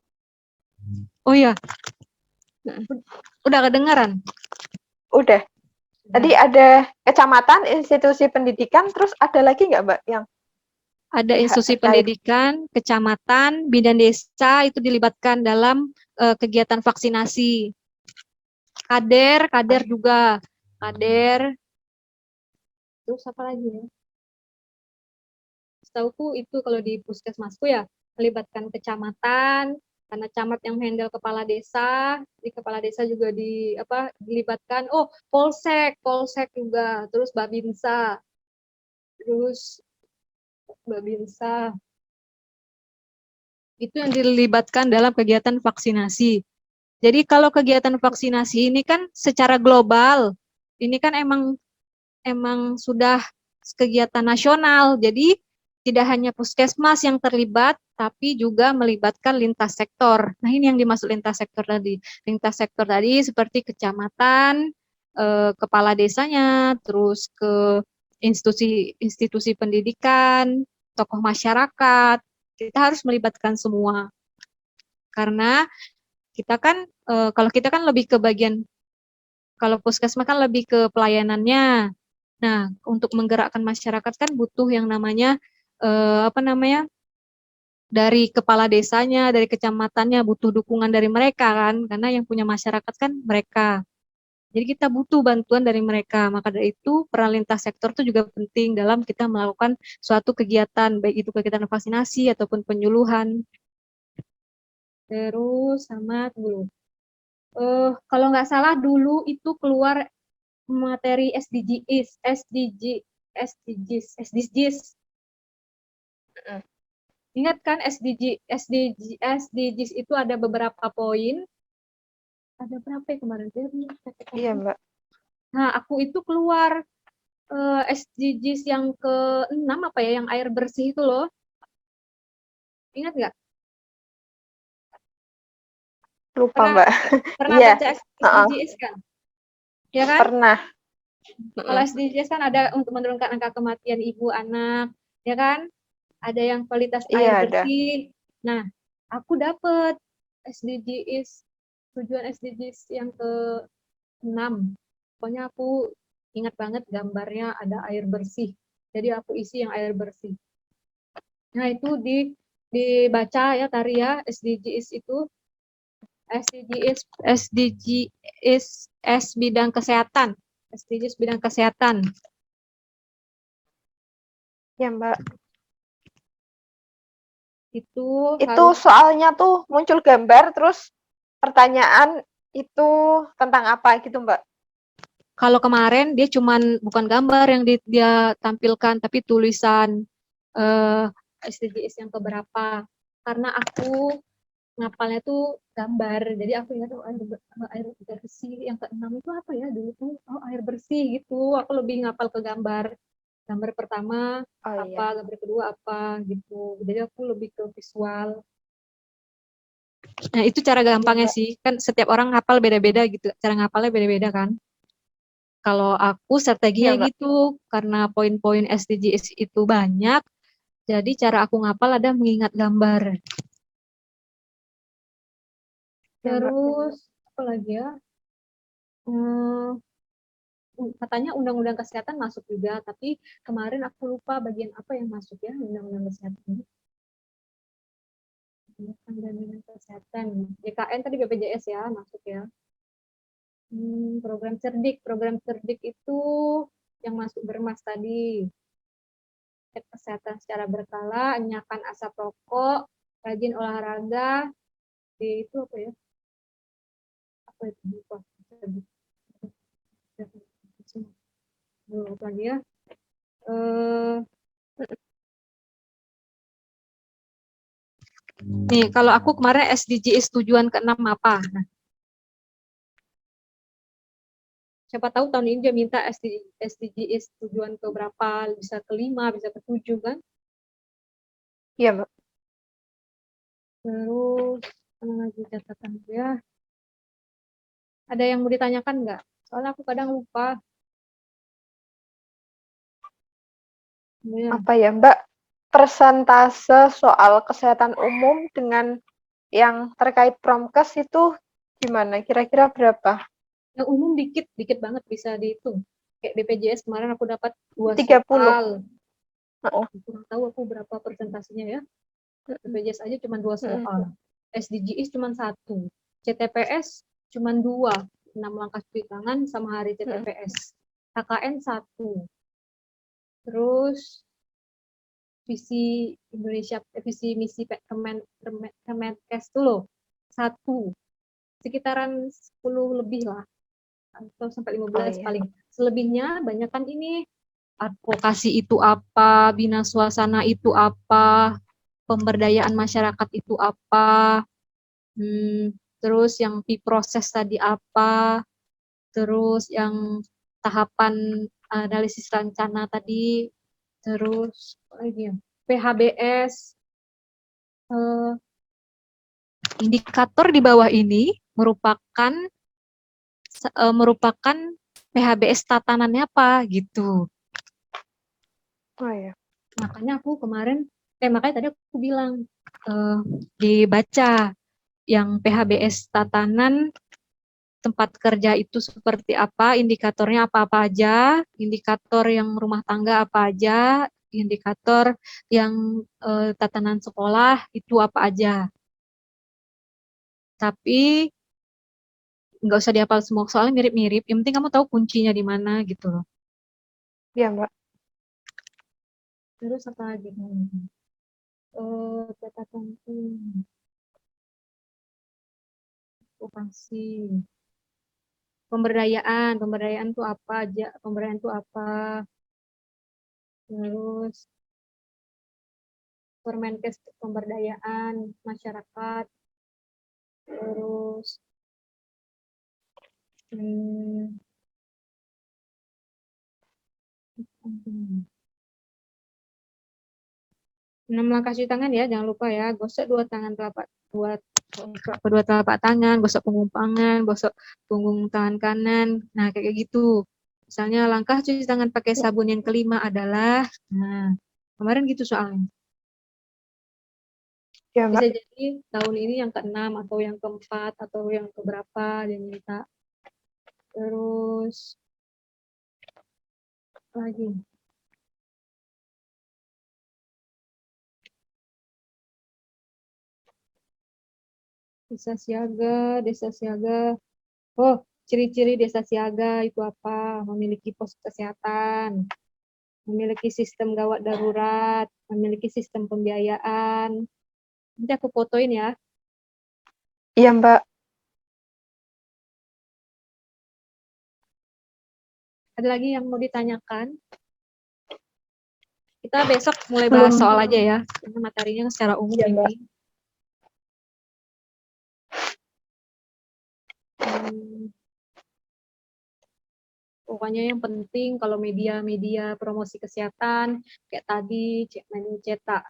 Oh iya, udah kedengaran? Udah. Tadi ada kecamatan, institusi pendidikan, terus ada lagi nggak, Mbak, yang ada pihak institusi terkait? pendidikan, kecamatan, bidan desa itu dilibatkan dalam kegiatan vaksinasi. Kader juga. Kader. Terus apa lagi ya? Setauku itu kalau di puskesmasku ya, melibatkan kecamatan, karena camat yang handle kepala desa, di kepala desa juga dilibatkan. Oh, polsek juga, terus babinsa, itu yang dilibatkan dalam kegiatan vaksinasi. Jadi kalau kegiatan vaksinasi ini kan secara global, ini kan emang sudah kegiatan nasional. Jadi tidak hanya puskesmas yang terlibat, tapi juga melibatkan lintas sektor. Nah, ini yang dimaksud lintas sektor tadi. Lintas sektor tadi seperti kecamatan, kepala desanya, terus ke institusi pendidikan, tokoh masyarakat. Kita harus melibatkan semua. Karena kita kan kalau kita kan lebih ke bagian, kalau puskesmas kan lebih ke pelayanannya. Nah, untuk menggerakkan masyarakat kan butuh yang namanya apa namanya, dari kepala desanya, dari kecamatannya, butuh dukungan dari mereka kan, karena yang punya masyarakat kan mereka. Jadi kita butuh bantuan dari mereka. Maka dari itu peran lintas sektor itu juga penting dalam kita melakukan suatu kegiatan, baik itu kegiatan vaksinasi ataupun penyuluhan. Terus sama dulu. Kalau nggak salah dulu itu keluar materi SDGs, SDGs. Ingat kan SDGs itu ada beberapa poin. Ada berapa ya kemarin? Iya, Mbak. Nah, aku itu keluar SDGs yang ke-6 apa ya, yang air bersih itu loh. Ingat nggak? Lupa, Pernah Mbak. pernah Iya. baca SDGs kan? Ya kan? Pernah. Kalau SDGs kan ada untuk menurunkan angka kematian ibu anak, ya kan? Ada yang kualitas Iya, air ada. bersih. Nah, aku dapet SDGs, tujuan SDGs yang ke-6. Pokoknya aku ingat banget gambarnya ada air bersih. Jadi aku isi yang air bersih. Nah, itu dibaca ya Tari ya, SDGs itu. SDGs bidang kesehatan. SDGs bidang kesehatan. Ya, Mbak. Itu Itu harus, soalnya tuh muncul gambar, terus pertanyaan itu tentang apa gitu, Mbak? kalau kemarin dia cuman bukan gambar yang dia tampilkan, tapi tulisan eh, SDGs yang keberapa. Karena aku ngapalnya tuh gambar, jadi aku ingat oh, air bersih yang ke-6 itu apa ya dulu tuh, oh air bersih gitu. Aku lebih ngapal ke gambar. Gambar pertama Oh apa, iya. gambar kedua apa gitu. Jadi aku lebih ke visual. Nah, itu cara Iya, gampangnya Mbak. sih. Kan setiap orang ngapal beda-beda gitu. Cara ngapalnya beda-beda kan. Kalau aku strateginya Iya, Mbak. gitu, karena poin-poin SDGs itu banyak, jadi cara aku ngapal ada mengingat gambar. Iya, Mbak. Terus, apa lagi ya? Hmm, katanya undang-undang kesehatan masuk juga, tapi kemarin aku lupa bagian apa yang masuk ya undang-undang kesehatan ini. Undang-undang kesehatan, JKN tadi BPJS ya masuk ya. Program cerdik itu yang masuk bermas tadi. Cek kesehatan secara berkala, enyahkan asap rokok, rajin olahraga, itu apa ya? Apa itu? Lupa. Lupa lagi ya. Eh, nih, kalau aku kemarin SDGs tujuan ke-6 apa? Nah, siapa tahu tahun ini dia minta SDGs tujuan ke berapa, bisa ke-5, bisa ke-7 kan? Iya, Mbak. Terus, apa lagi catatan ya? Ada yang mau ditanyakan nggak? Soalnya aku kadang lupa. Ya. Apa ya, Mbak? Persentase soal kesehatan umum dengan yang terkait Promkes itu gimana? Kira-kira berapa? Yang umum dikit, dikit banget bisa dihitung. Kayak BPJS kemarin aku dapat 2 30. soal. Heeh. Kurang tahu aku berapa persentasenya ya. BPJS aja cuma 2 soal. SDGs cuma 1. CTPS cuma 2. 6 langkah cuci tangan sama hari CTPS. KKN 1. Terus visi misi Kemenkes itu loh. 1. Sekitaran 10 lebih lah. Atau sampai Oh 15 iya. paling. Selebihnya banyak kan ini advokasi itu apa, bina suasana itu apa, pemberdayaan masyarakat itu apa, terus yang proses tadi apa, terus yang tahapan analisis rencana tadi, terus apa lagi ya, PHBS, eh, indikator di bawah ini merupakan PHBS tatanannya apa gitu. Oh iya. Makanya aku kemarin, makanya tadi aku bilang dibaca yang PHBS tatanan tempat kerja itu seperti apa, indikatornya apa-apa aja, indikator yang rumah tangga apa aja, indikator yang tatanan sekolah itu apa aja. Tapi nggak usah dihafal semua, soalnya mirip-mirip. Yang penting kamu tahu kuncinya di mana gitu loh. Iya, Mbak. Terus apa lagi? Catatan okupasi. Pemberdayaan tuh apa aja? Pemberdayaan tuh apa? Terus Permenkes pemberdayaan masyarakat. Terus hmm, 6 langkah cuci tangan ya, jangan lupa ya. Gosok dua telapak tangan, gosok punggung gosok punggung tangan kanan. Nah, kayak gitu. Misalnya langkah cuci tangan pakai sabun yang kelima adalah, nah, kemarin gitu soalnya. Ya, Bisa Mbak. jadi tahun ini yang ke-6 atau yang ke-4 atau yang keberapa dia minta. Terus lagi. Desa siaga. Oh, ciri-ciri desa siaga itu apa? Memiliki pos kesehatan, memiliki sistem gawat darurat, memiliki sistem pembiayaan. Nanti aku fotoin ya. Iya, Mbak. Ada lagi yang mau ditanyakan? Kita besok mulai Belum. bahas soal aja ya. Karena materinya secara umum Iya, Mbak. ini. Pokoknya yang penting kalau media-media promosi kesehatan kayak tadi cetak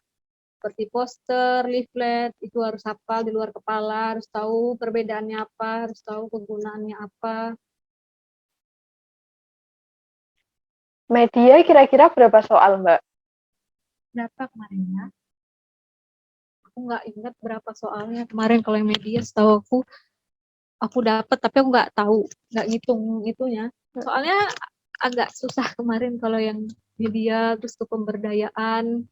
seperti poster, leaflet itu harus hafal di luar kepala, harus tahu perbedaannya apa, harus tahu kegunaannya apa. Media kira-kira berapa soal, Mbak? Berapa kemarin ya? Aku nggak ingat berapa soalnya kemarin kalau yang media, setahu aku dapat tapi aku nggak ngitung itunya. Soalnya agak susah kemarin kalau yang media terus ke pemberdayaan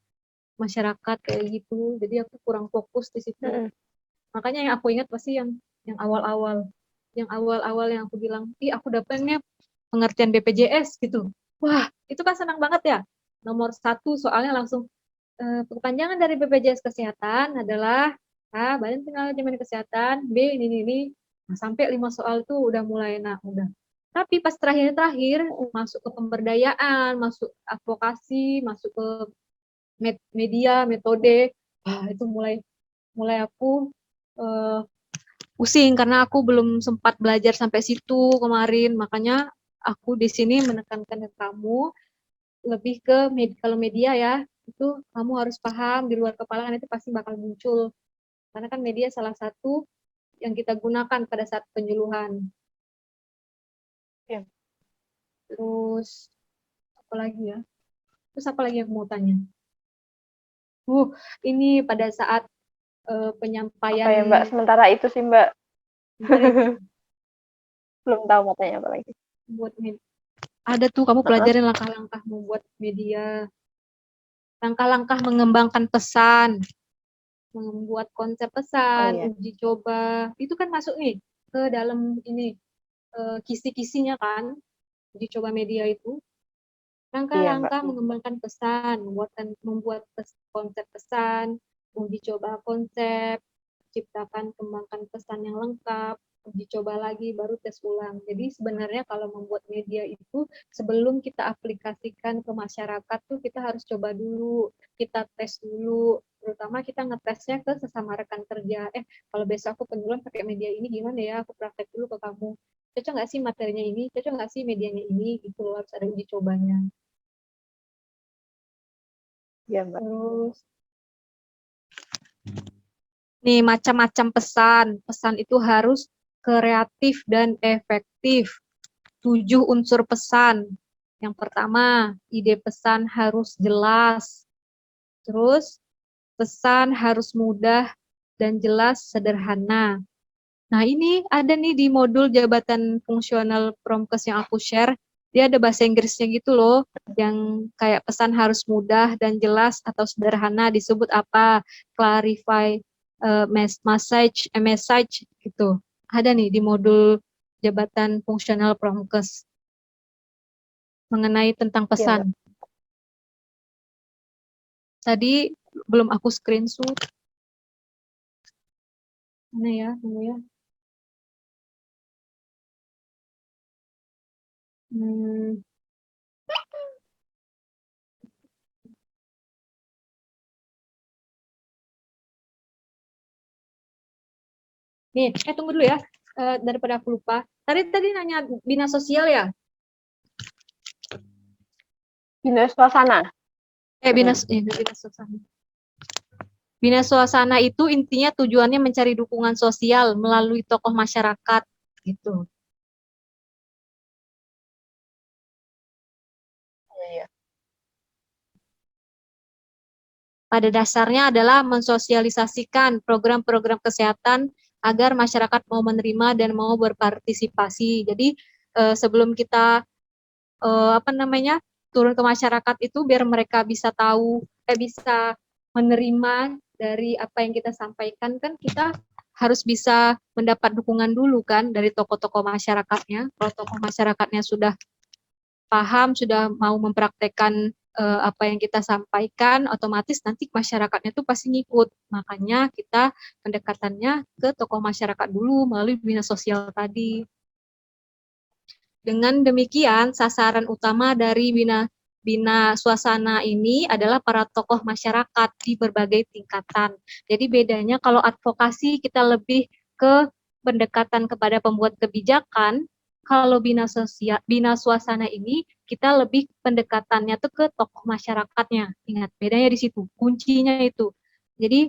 masyarakat kayak gitu. Jadi aku kurang fokus di situ. Makanya yang aku ingat pasti yang awal-awal. Yang awal-awal yang aku bilang, ih aku dapetnya pengertian BPJS gitu. Wah, itu kan senang banget ya. Nomor 1 soalnya langsung kepanjangan dari BPJS Kesehatan adalah A, Badan Tenaga Jaminan Kesehatan, B, ini. Nah, sampai 5 soal tuh udah mulai, nah udah. Tapi pas terakhir-terakhir, masuk ke pemberdayaan, masuk advokasi, masuk ke media, metode, itu mulai mulai aku pusing karena aku belum sempat belajar sampai situ kemarin. Makanya aku di sini menekankan ke kamu lebih ke kalau media ya, itu kamu harus paham di luar kepala kan itu pasti bakal muncul. Karena kan media salah satu yang kita gunakan pada saat penyuluhan. Ya. Terus apa lagi ya? Terus apa lagi yang mau tanya? Ini pada saat penyampaian. Apa ya, Mbak? Sementara itu sih, Mbak. Belum tahu mau tanya apa lagi. Buat ada tuh kamu pelajarin langkah-langkah membuat media, langkah-langkah mengembangkan pesan, membuat konsep pesan, uji coba, itu kan masuk nih ke dalam ini kisi-kisinya kan, uji coba media itu. Langkah-langkah mengembangkan pesan, membuat konsep pesan, uji coba konsep, ciptakan kembangkan pesan yang lengkap, uji coba lagi, baru tes ulang. Jadi sebenarnya kalau membuat media itu sebelum kita aplikasikan ke masyarakat tuh kita harus coba dulu, kita tes dulu, terutama kita ngetesnya ke sesama rekan kerja. Kalau besok aku penyuluhan pakai media ini gimana ya? Aku praktek dulu ke kamu. Cocok nggak sih materinya ini? Cocok nggak sih medianya ini? Gitu loh, harus ada uji cobanya. Ya, Mbak. Terus nih macam-macam pesan. Pesan itu harus kreatif dan efektif. 7 unsur pesan. Yang pertama, ide pesan harus jelas. Terus, pesan harus mudah dan jelas, sederhana. Nah, ini ada nih di modul jabatan fungsional Promkes yang aku share. Dia ada bahasa Inggrisnya gitu loh, yang kayak pesan harus mudah dan jelas atau sederhana, disebut apa? Clarify message gitu. Ada nih di modul jabatan fungsional Promkes mengenai tentang Iya, Mbak. pesan. Tadi belum aku screenshot. Mana ya? Mana ya? Hmm, nih, tunggu dulu ya. Daripada aku lupa. Tadi nanya bina sosial ya? Bina suasana. Bina suasana. Bina suasana itu intinya tujuannya mencari dukungan sosial melalui tokoh masyarakat gitu. Iya. Pada dasarnya adalah mensosialisasikan program-program kesehatan agar masyarakat mau menerima dan mau berpartisipasi. Jadi sebelum kita apa namanya turun ke masyarakat itu biar mereka bisa tahu, bisa menerima dari apa yang kita sampaikan, kan kita harus bisa mendapat dukungan dulu kan dari tokoh-tokoh masyarakatnya. Kalau tokoh masyarakatnya sudah paham, sudah mau mempraktekkan apa yang kita sampaikan, otomatis nanti masyarakatnya tuh pasti ngikut. Makanya kita pendekatannya ke tokoh masyarakat dulu melalui bina sosial tadi. Dengan demikian, sasaran utama dari Bina Suasana ini adalah para tokoh masyarakat di berbagai tingkatan. Jadi bedanya kalau advokasi kita lebih ke pendekatan kepada pembuat kebijakan, kalau Bina Suasana ini kita lebih pendekatannya tuh ke tokoh masyarakatnya. Ingat, bedanya di situ, kuncinya itu. Jadi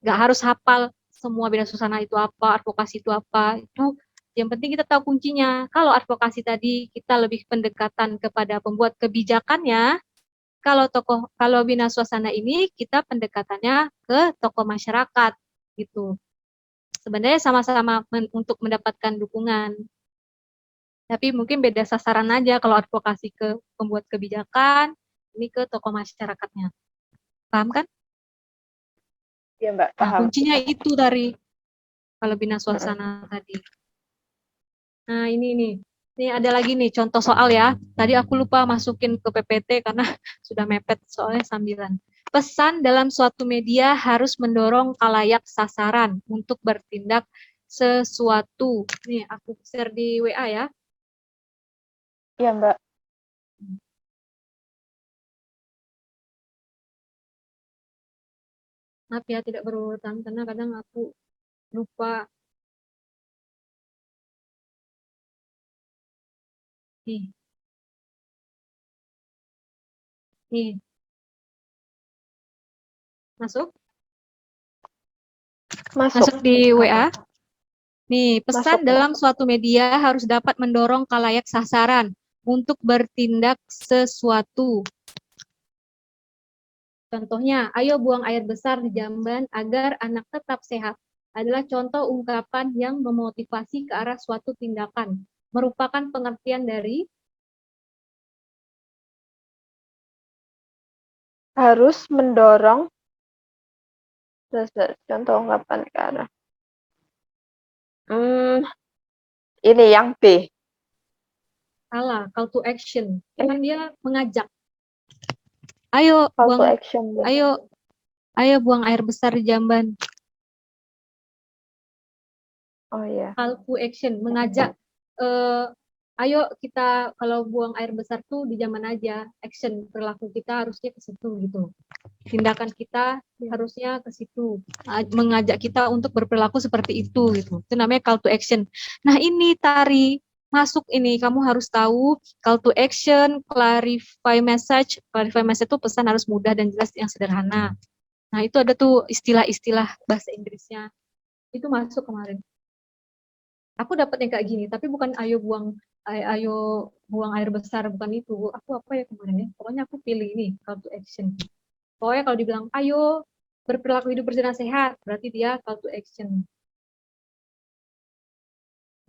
nggak harus hafal semua Bina Suasana itu apa, advokasi itu apa, itu yang penting kita tahu kuncinya. Kalau advokasi tadi kita lebih pendekatan kepada pembuat kebijakannya, kalau Bina Suasana ini kita pendekatannya ke tokoh masyarakat gitu. Sebenarnya sama-sama untuk mendapatkan dukungan. Tapi mungkin beda sasaran aja kalau advokasi ke pembuat kebijakan, ini ke tokoh masyarakatnya. Paham kan? Iya, Mbak, Nah, paham. kuncinya itu dari kalau Bina Suasana tadi. Nah, ini nih. Ini ada lagi nih contoh soal ya. Tadi aku lupa masukin ke PPT karena sudah mepet soalnya sambilan. Pesan dalam suatu media harus mendorong khalayak sasaran untuk bertindak sesuatu. Nih, aku share di WA ya. Iya, Mbak. Maaf ya tidak berurutan karena kadang aku lupa. Nih, nih. Masuk? Masuk. Masuk di WA. Nih, Masuk, pesan Mbak. dalam suatu media harus dapat mendorong khalayak sasaran untuk bertindak sesuatu. Contohnya, ayo buang air besar di jamban agar anak tetap sehat. Adalah contoh ungkapan yang memotivasi ke arah suatu tindakan. Merupakan pengertian dari Harus mendorong contoh ungkapan ke arah. Ini yang B. salah, call to action. Kan dia mengajak. Ayo Call to buang, action. ayo, ayo buang air besar di jamban. Oh iya. Call to action, mengajak. Ayo kita kalau buang air besar tuh di zaman aja. Action, perilaku kita harusnya ke situ gitu. Tindakan kita harusnya ke situ, mengajak kita untuk berperilaku seperti itu gitu. Itu namanya call to action. Nah, ini Tari masuk ini kamu harus tahu call to action, clarify message. Clarify message itu pesan harus mudah dan jelas yang sederhana. Nah, itu ada tuh istilah-istilah bahasa Inggrisnya. Itu masuk kemarin. Aku dapat yang kayak gini, tapi bukan ayo buang air besar, bukan itu. Aku apa ya kemarin ya? Pokoknya aku pilih ini call to action. Pokoknya kalau dibilang ayo berperilaku hidup bersih dan sehat, berarti dia call to action.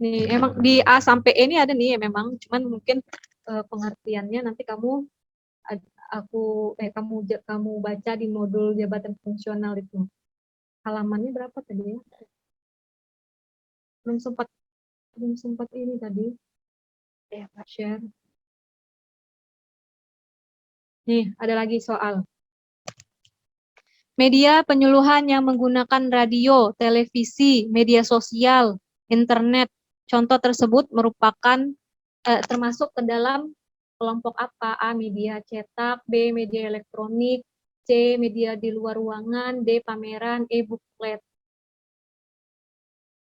Nih, emang di A sampai E ini ada nih ya memang, cuman mungkin pengertiannya nanti kamu kamu baca di modul jabatan fungsional itu. Halamannya berapa tadi ya? Belum sempat ini tadi Ya, Mbak. share. Nih, ada lagi soal. Media penyuluhan yang menggunakan radio, televisi, media sosial, internet. Contoh tersebut merupakan termasuk ke dalam kelompok apa? A. Media cetak, B. Media elektronik, C. Media di luar ruangan, D. Pameran, E. Buklet.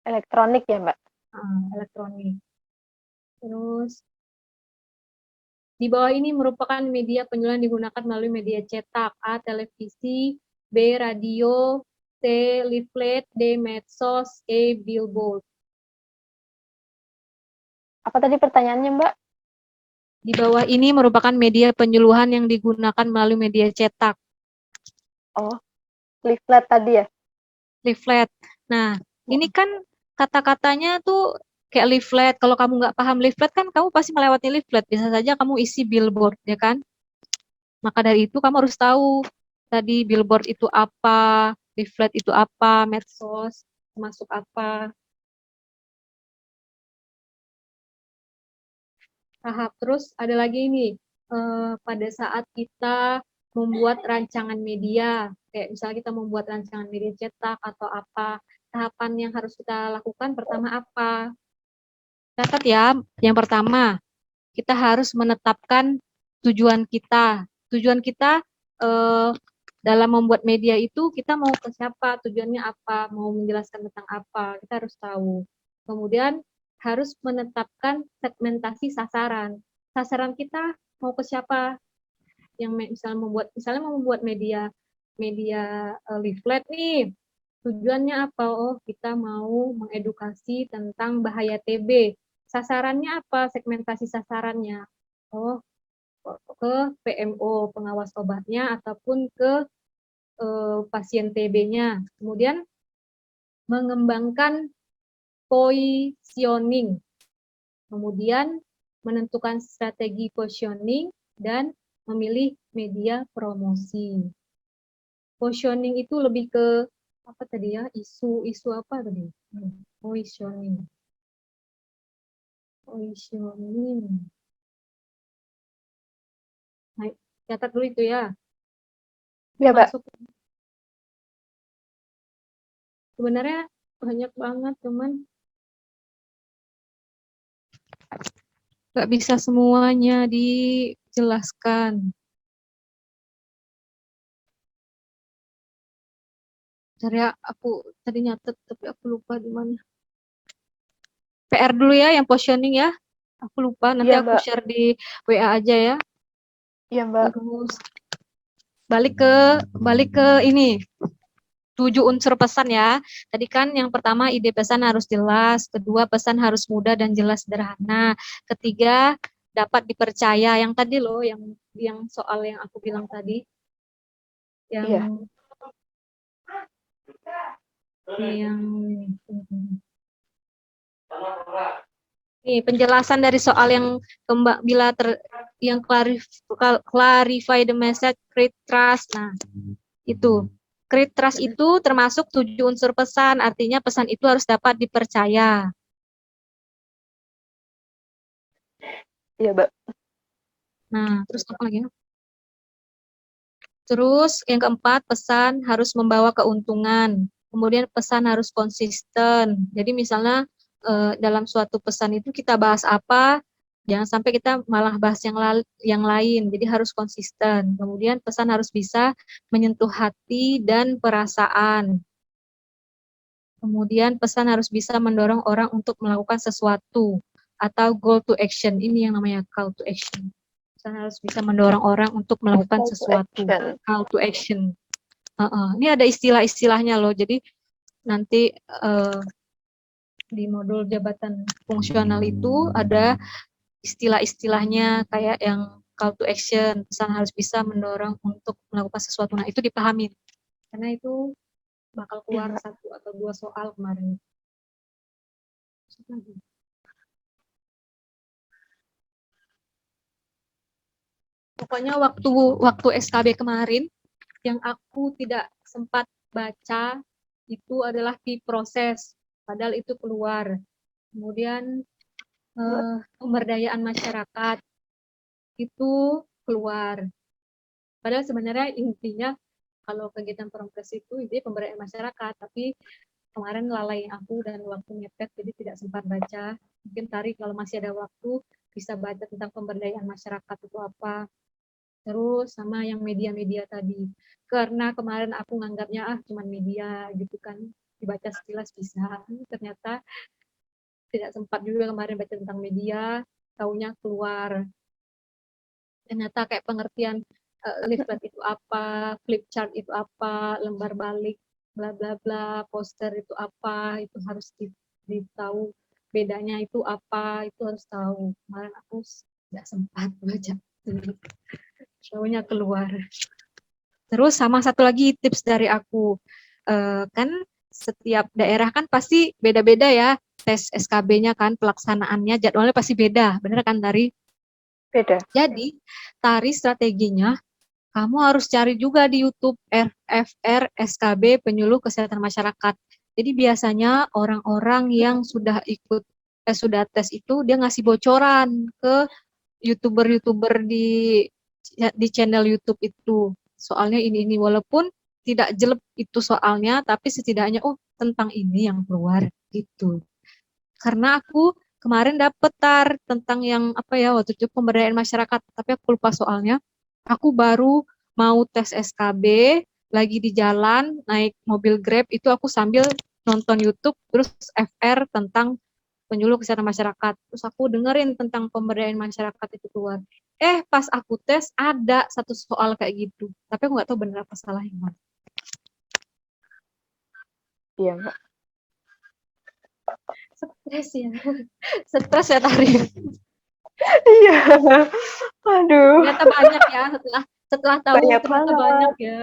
Elektronik ya, Mbak? Elektronik. Terus di bawah ini merupakan media penyuluhan digunakan melalui media cetak. A. Televisi, B. Radio, C. Leaflet, D. Medsos, E. Billboard. Apa tadi pertanyaannya, Mbak? Di bawah ini merupakan media penyuluhan yang digunakan melalui media cetak. Oh, leaflet tadi ya? Leaflet. Nah, ini kan kata-katanya tuh kayak leaflet. Kalau kamu nggak paham leaflet kan kamu pasti melewati leaflet. Bisa saja kamu isi billboard, ya kan? Maka dari itu kamu harus tahu tadi billboard itu apa, leaflet itu apa, medsos masuk apa. Tahap terus ada lagi ini pada saat kita membuat rancangan media, kayak misalnya kita membuat rancangan media cetak atau apa, tahapan yang harus kita lakukan pertama apa? Catat ya, yang pertama kita harus menetapkan tujuan kita. Tujuan kita dalam membuat media itu kita mau ke siapa, tujuannya apa, mau menjelaskan tentang apa, kita harus tahu. Kemudian harus menetapkan segmentasi sasaran. Sasaran kita mau ke siapa? Yang misalnya mau membuat media leaflet nih. Tujuannya apa? Oh, kita mau mengedukasi tentang bahaya TB. Sasarannya apa? Segmentasi sasarannya. Oh, ke PMO, pengawas obatnya, ataupun ke pasien TB-nya. Kemudian mengembangkan positioning. Kemudian menentukan strategi positioning dan memilih media promosi. Positioning itu lebih ke apa tadi ya? Isu apa tadi? Positioning. Positioning. Nah, catat dulu itu ya. Ya, Mbak. Masuk. Sebenarnya banyak banget, cuman nggak bisa semuanya dijelaskan. Cari aku tadi nyatet tapi aku lupa di mana. PR dulu ya yang positioning ya. Aku lupa, nanti Iya, aku Mbak. share di WA aja ya. Iya, Mbak. Terus balik ke ini 7 unsur pesan ya. Tadi kan yang pertama ide pesan harus jelas, kedua pesan harus mudah dan jelas sederhana, ketiga dapat dipercaya. Yang tadi loh, yang soal yang aku bilang tadi, yang Iya. yang ini penjelasan dari soal yang yang clarify the message, create trust. Nah, itu. Create trust itu termasuk 7 unsur pesan, artinya pesan itu harus dapat dipercaya. Iya, Mbak. Nah, terus apa lagi? Terus yang keempat, pesan harus membawa keuntungan. Kemudian pesan harus konsisten. Jadi misalnya dalam suatu pesan itu kita bahas apa, jangan sampai kita malah bahas yang lain. Jadi harus konsisten. Kemudian pesan harus bisa menyentuh hati dan perasaan. Kemudian pesan harus bisa mendorong orang untuk melakukan sesuatu atau goal to action. Ini yang namanya call to action. Pesan harus bisa mendorong orang untuk melakukan sesuatu. Call to action. Ini ada istilah-istilahnya loh. Jadi nanti di modul jabatan fungsional itu ada istilah-istilahnya kayak yang call to action. Pesan harus bisa mendorong untuk melakukan sesuatu. Nah, itu dipahami. karena itu bakal keluar 1 atau 2 soal kemarin. Pokoknya waktu SKB kemarin yang aku tidak sempat baca itu adalah di proses, padahal itu keluar. Kemudian pemberdayaan masyarakat itu keluar. Padahal sebenarnya intinya kalau kegiatan Promkes itu intinya pemberdayaan masyarakat, tapi kemarin lalai aku dan waktu mepet jadi tidak sempat baca. Mungkin Tari kalau masih ada waktu bisa baca tentang pemberdayaan masyarakat itu apa. Terus sama yang media-media tadi. Karena kemarin aku nganggapnya cuman media gitu kan, dibaca sekilas bisa. Ternyata tidak sempat juga kemarin baca tentang media, taunya keluar. Ternyata kayak pengertian leaflet itu apa, flip chart itu apa, lembar balik, bla bla bla, poster itu apa, itu harus ditahu bedanya itu apa, itu harus tahu. Kemarin aku tidak sempat baca, taunya keluar. Terus sama satu lagi tips dari aku, kan setiap daerah kan pasti beda-beda ya tes SKB-nya kan, pelaksanaannya, jadwalnya pasti beda, bener kan Tari? Beda. Jadi Tari strateginya, kamu harus cari juga di YouTube RFR SKB Penyuluh Kesehatan Masyarakat. Jadi biasanya orang-orang yang sudah ikut sudah tes itu dia ngasih bocoran ke YouTuber-YouTuber di channel YouTube itu. Soalnya ini walaupun tidak jelek itu soalnya, tapi setidaknya tentang ini yang keluar gitu. Karena aku kemarin dapet tentang yang apa ya waktu itu pemberdayaan masyarakat, tapi aku lupa soalnya. Aku baru mau tes SKB, lagi di jalan naik mobil Grab itu aku sambil nonton YouTube terus FR tentang penyuluh kesehatan masyarakat. Terus aku dengerin tentang pemberdayaan masyarakat itu keluar. Pas aku tes ada satu soal kayak gitu. Tapi aku nggak tahu benar apa salahnya. Iya, Mbak. Stres ya. Stres ya Tari. Iya. Aduh. Ternyata banyak ya setelah tahu Banyak ternyata banget. banyak ya.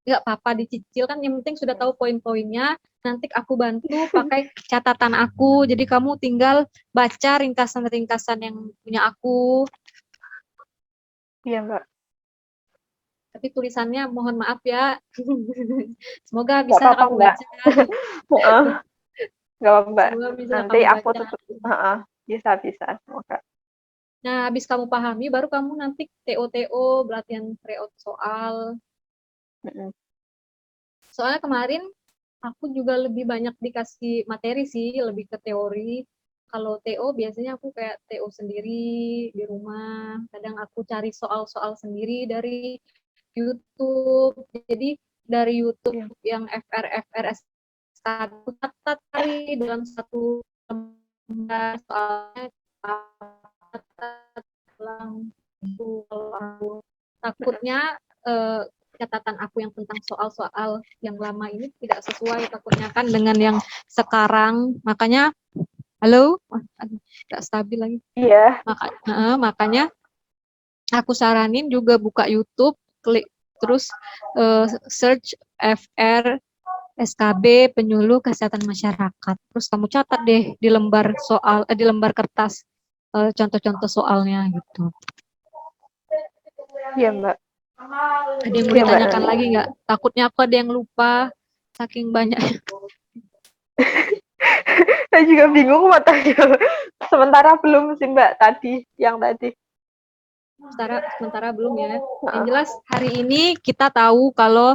Nggak apa-apa dicicil kan, yang penting sudah tahu poin-poinnya. Nanti aku bantu pakai catatan aku, jadi kamu tinggal baca ringkasan-ringkasan yang punya aku. Iya, Mbak. Tapi tulisannya mohon maaf ya. Semoga Nggak bisa apa-apa, kamu Mbak. baca. Nggak apa-apa, Mbak. Semoga bisa Nanti kamu aku baca. tutup. Bisa. Semoga. Nah, habis kamu pahami, baru kamu nanti TO-TO, pelatihan tryout soal. Soalnya kemarin aku juga lebih banyak dikasih materi sih, lebih ke teori. Kalau TO biasanya aku kayak TO sendiri di rumah. Kadang aku cari soal-soal sendiri dari YouTube. Jadi dari YouTube yang FRFRS satu catat kali dalam satu lembar soalnya ulang itu. Kalau aku takutnya catatan aku yang tentang soal-soal yang lama ini tidak sesuai takutnya kan dengan yang sekarang. Makanya halo, nggak stabil lagi. Iya. Makanya aku saranin juga buka YouTube, klik terus search FR SKB Penyuluh Kesehatan Masyarakat. Terus kamu catat deh di lembar soal, di lembar kertas contoh-contoh soalnya gitu. Iya, Mbak. Ada yang mau ditanyakan lagi nggak? Takutnya aku ada yang lupa saking banyak. Saya juga bingung mau tanya. Sementara belum sih, Mbak, yang tadi. Sementara belum ya. Yang jelas hari ini kita tahu kalau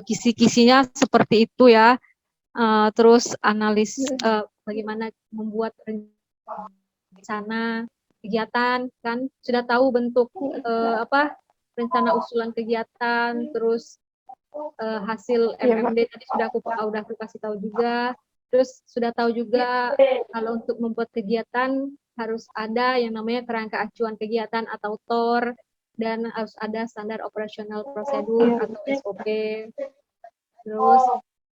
kisi-kisinya seperti itu ya. Terus analis bagaimana membuat rencana kegiatan kan, sudah tahu bentuk rencana usulan kegiatan, terus hasil MMD tadi sudah aku kasih tahu juga. Terus sudah tahu juga kalau untuk membuat kegiatan harus ada yang namanya kerangka acuan kegiatan atau TOR, dan harus ada standar operasional prosedur atau SOP. Terus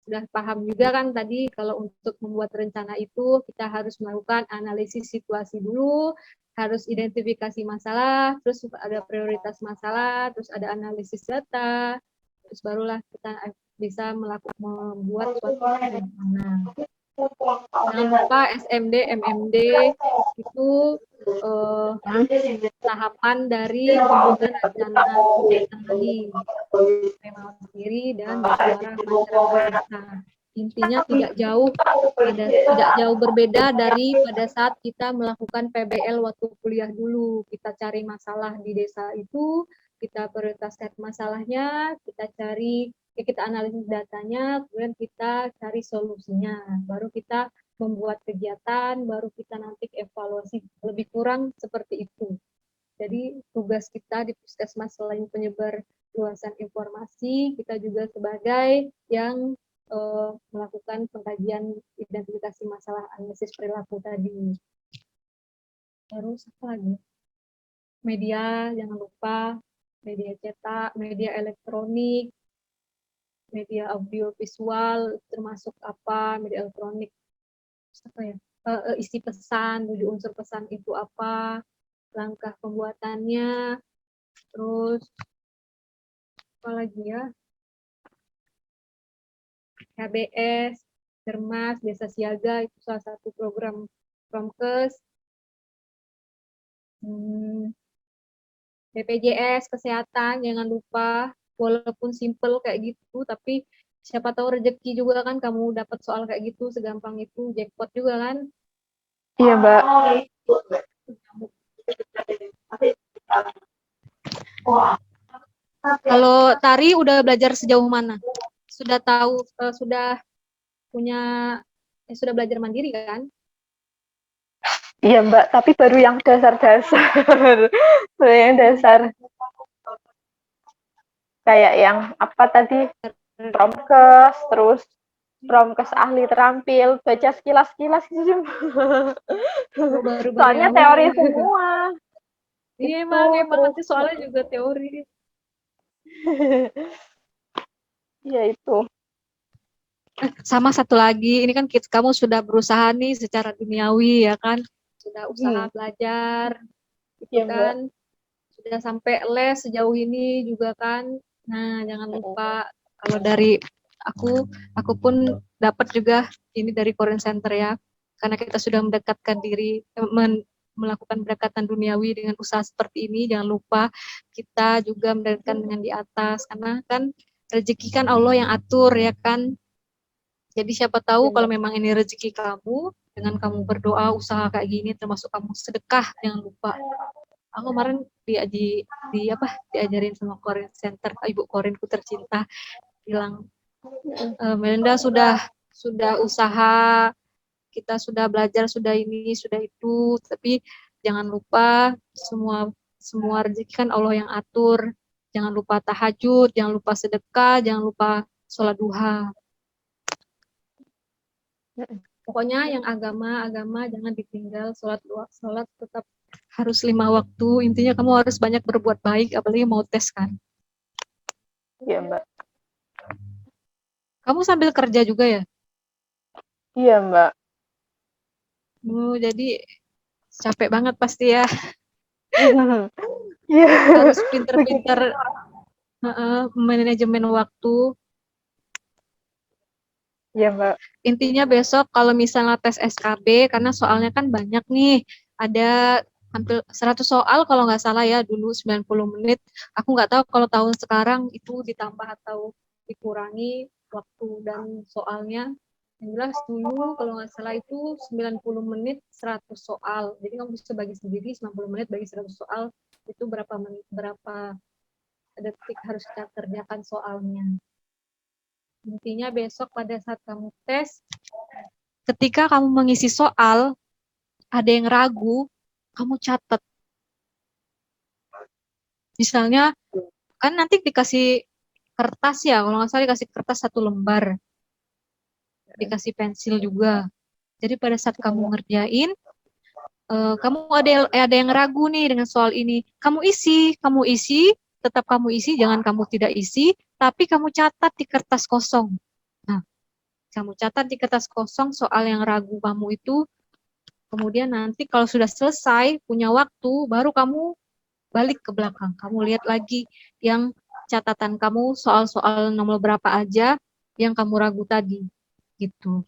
Sudah paham juga kan tadi kalau untuk membuat rencana itu kita harus melakukan analisis situasi dulu, harus identifikasi masalah, terus ada prioritas masalah, terus ada analisis data, terus barulah kita bisa membuat suatu rencana. Jangan lupa SMD, MMD itu tahapan dari pembuatan rencana kegiatan tadi. Tema sendiri dan musyawarah masyarakat. Intinya tidak jauh berbeda dari pada saat kita melakukan PBL waktu kuliah dulu. Kita cari masalah di desa itu, kita prioritaskan masalahnya, kita analisis datanya, kemudian kita cari solusinya. Baru kita membuat kegiatan, baru kita nanti evaluasi. Lebih kurang seperti itu. Jadi tugas kita di Puskesmas selain penyebar luasan informasi, kita juga sebagai yang melakukan pengkajian identifikasi masalah analisis perilaku tadi. Terus apa lagi? Media, jangan lupa media cetak, media elektronik, media audio visual, termasuk apa, media elektronik, apa ya? Isi pesan, 7 unsur pesan itu apa, langkah pembuatannya, terus apa lagi ya? KBS, Cermas, Desa Siaga itu salah satu program Promkes. BPJS Kesehatan jangan lupa, walaupun simple kayak gitu, tapi siapa tahu rezeki juga kan kamu dapat soal kayak gitu segampang itu, jackpot juga kan? Iya, Mbak. Kalau tari udah belajar sejauh mana? Sudah tahu, sudah punya, sudah belajar mandiri kan? Iya, Mbak, tapi baru yang dasar-dasar. Baru yang dasar. Kayak yang apa tadi? Promkes, terus Promkes ahli terampil, baca sekilas-sekilas gitu. Soalnya teori semua. Iya, emang nanti soalnya juga teori. Iya itu. Sama satu lagi, ini kan kamu sudah berusaha nih secara duniawi ya kan, sudah usaha belajar, gitu kan, sudah sampai les sejauh ini juga kan. Nah, jangan lupa kalau dari aku pun dapat juga ini dari Korean Center ya, karena kita sudah mendekatkan diri, melakukan pendekatan duniawi dengan usaha seperti ini. Jangan lupa kita juga mendekatkan dengan di atas, karena kan rezeki kan Allah yang atur ya kan. Jadi siapa tahu kalau memang ini rezeki kamu, dengan kamu berdoa, usaha kayak gini, termasuk kamu sedekah, jangan lupa. Aku kemarin diajarin sama Korean Center, Ibu Koreanku tercinta, bilang, Melinda sudah usaha, kita sudah belajar, sudah ini, sudah itu, tapi jangan lupa semua rezeki kan Allah yang atur. Jangan lupa tahajud, jangan lupa sedekah, jangan lupa sholat duha. Pokoknya yang agama jangan ditinggal, sholat tetap harus 5 waktu. Intinya kamu harus banyak berbuat baik, apalagi mau tes kan. Iya, Mbak. Kamu sambil kerja juga ya? Iya, Mbak. Jadi capek banget pasti ya. Iya. Harus pinter-pinter manajemen waktu. Iya, Mbak. Intinya besok kalau misalnya tes SKB, karena soalnya kan banyak nih, ada hampir 100 soal kalau nggak salah ya, dulu 90 menit. Aku nggak tahu kalau tahun sekarang itu ditambah atau dikurangi waktu dan soalnya. Yang jelas dulu kalau nggak salah itu 90 menit 100 soal. Jadi kamu bisa bagi sendiri 90 menit bagi 100 soal, itu berapa detik harus kita kerjakan soalnya. Intinya besok pada saat kamu tes, ketika kamu mengisi soal, ada yang ragu, kamu catat. Misalnya, kan nanti dikasih kertas ya, kalau nggak salah dikasih kertas 1 lembar. Dikasih pensil juga. Jadi pada saat kamu ngerjain, kamu ada yang ragu nih dengan soal ini. Kamu isi, tetap kamu isi, jangan kamu tidak isi, tapi kamu catat di kertas kosong. Nah, Kamu catat di kertas kosong soal yang ragu kamu itu. Kemudian nanti kalau sudah selesai, punya waktu, baru kamu balik ke belakang. Kamu lihat lagi yang catatan kamu soal-soal nomor berapa aja yang kamu ragu tadi. Gitu.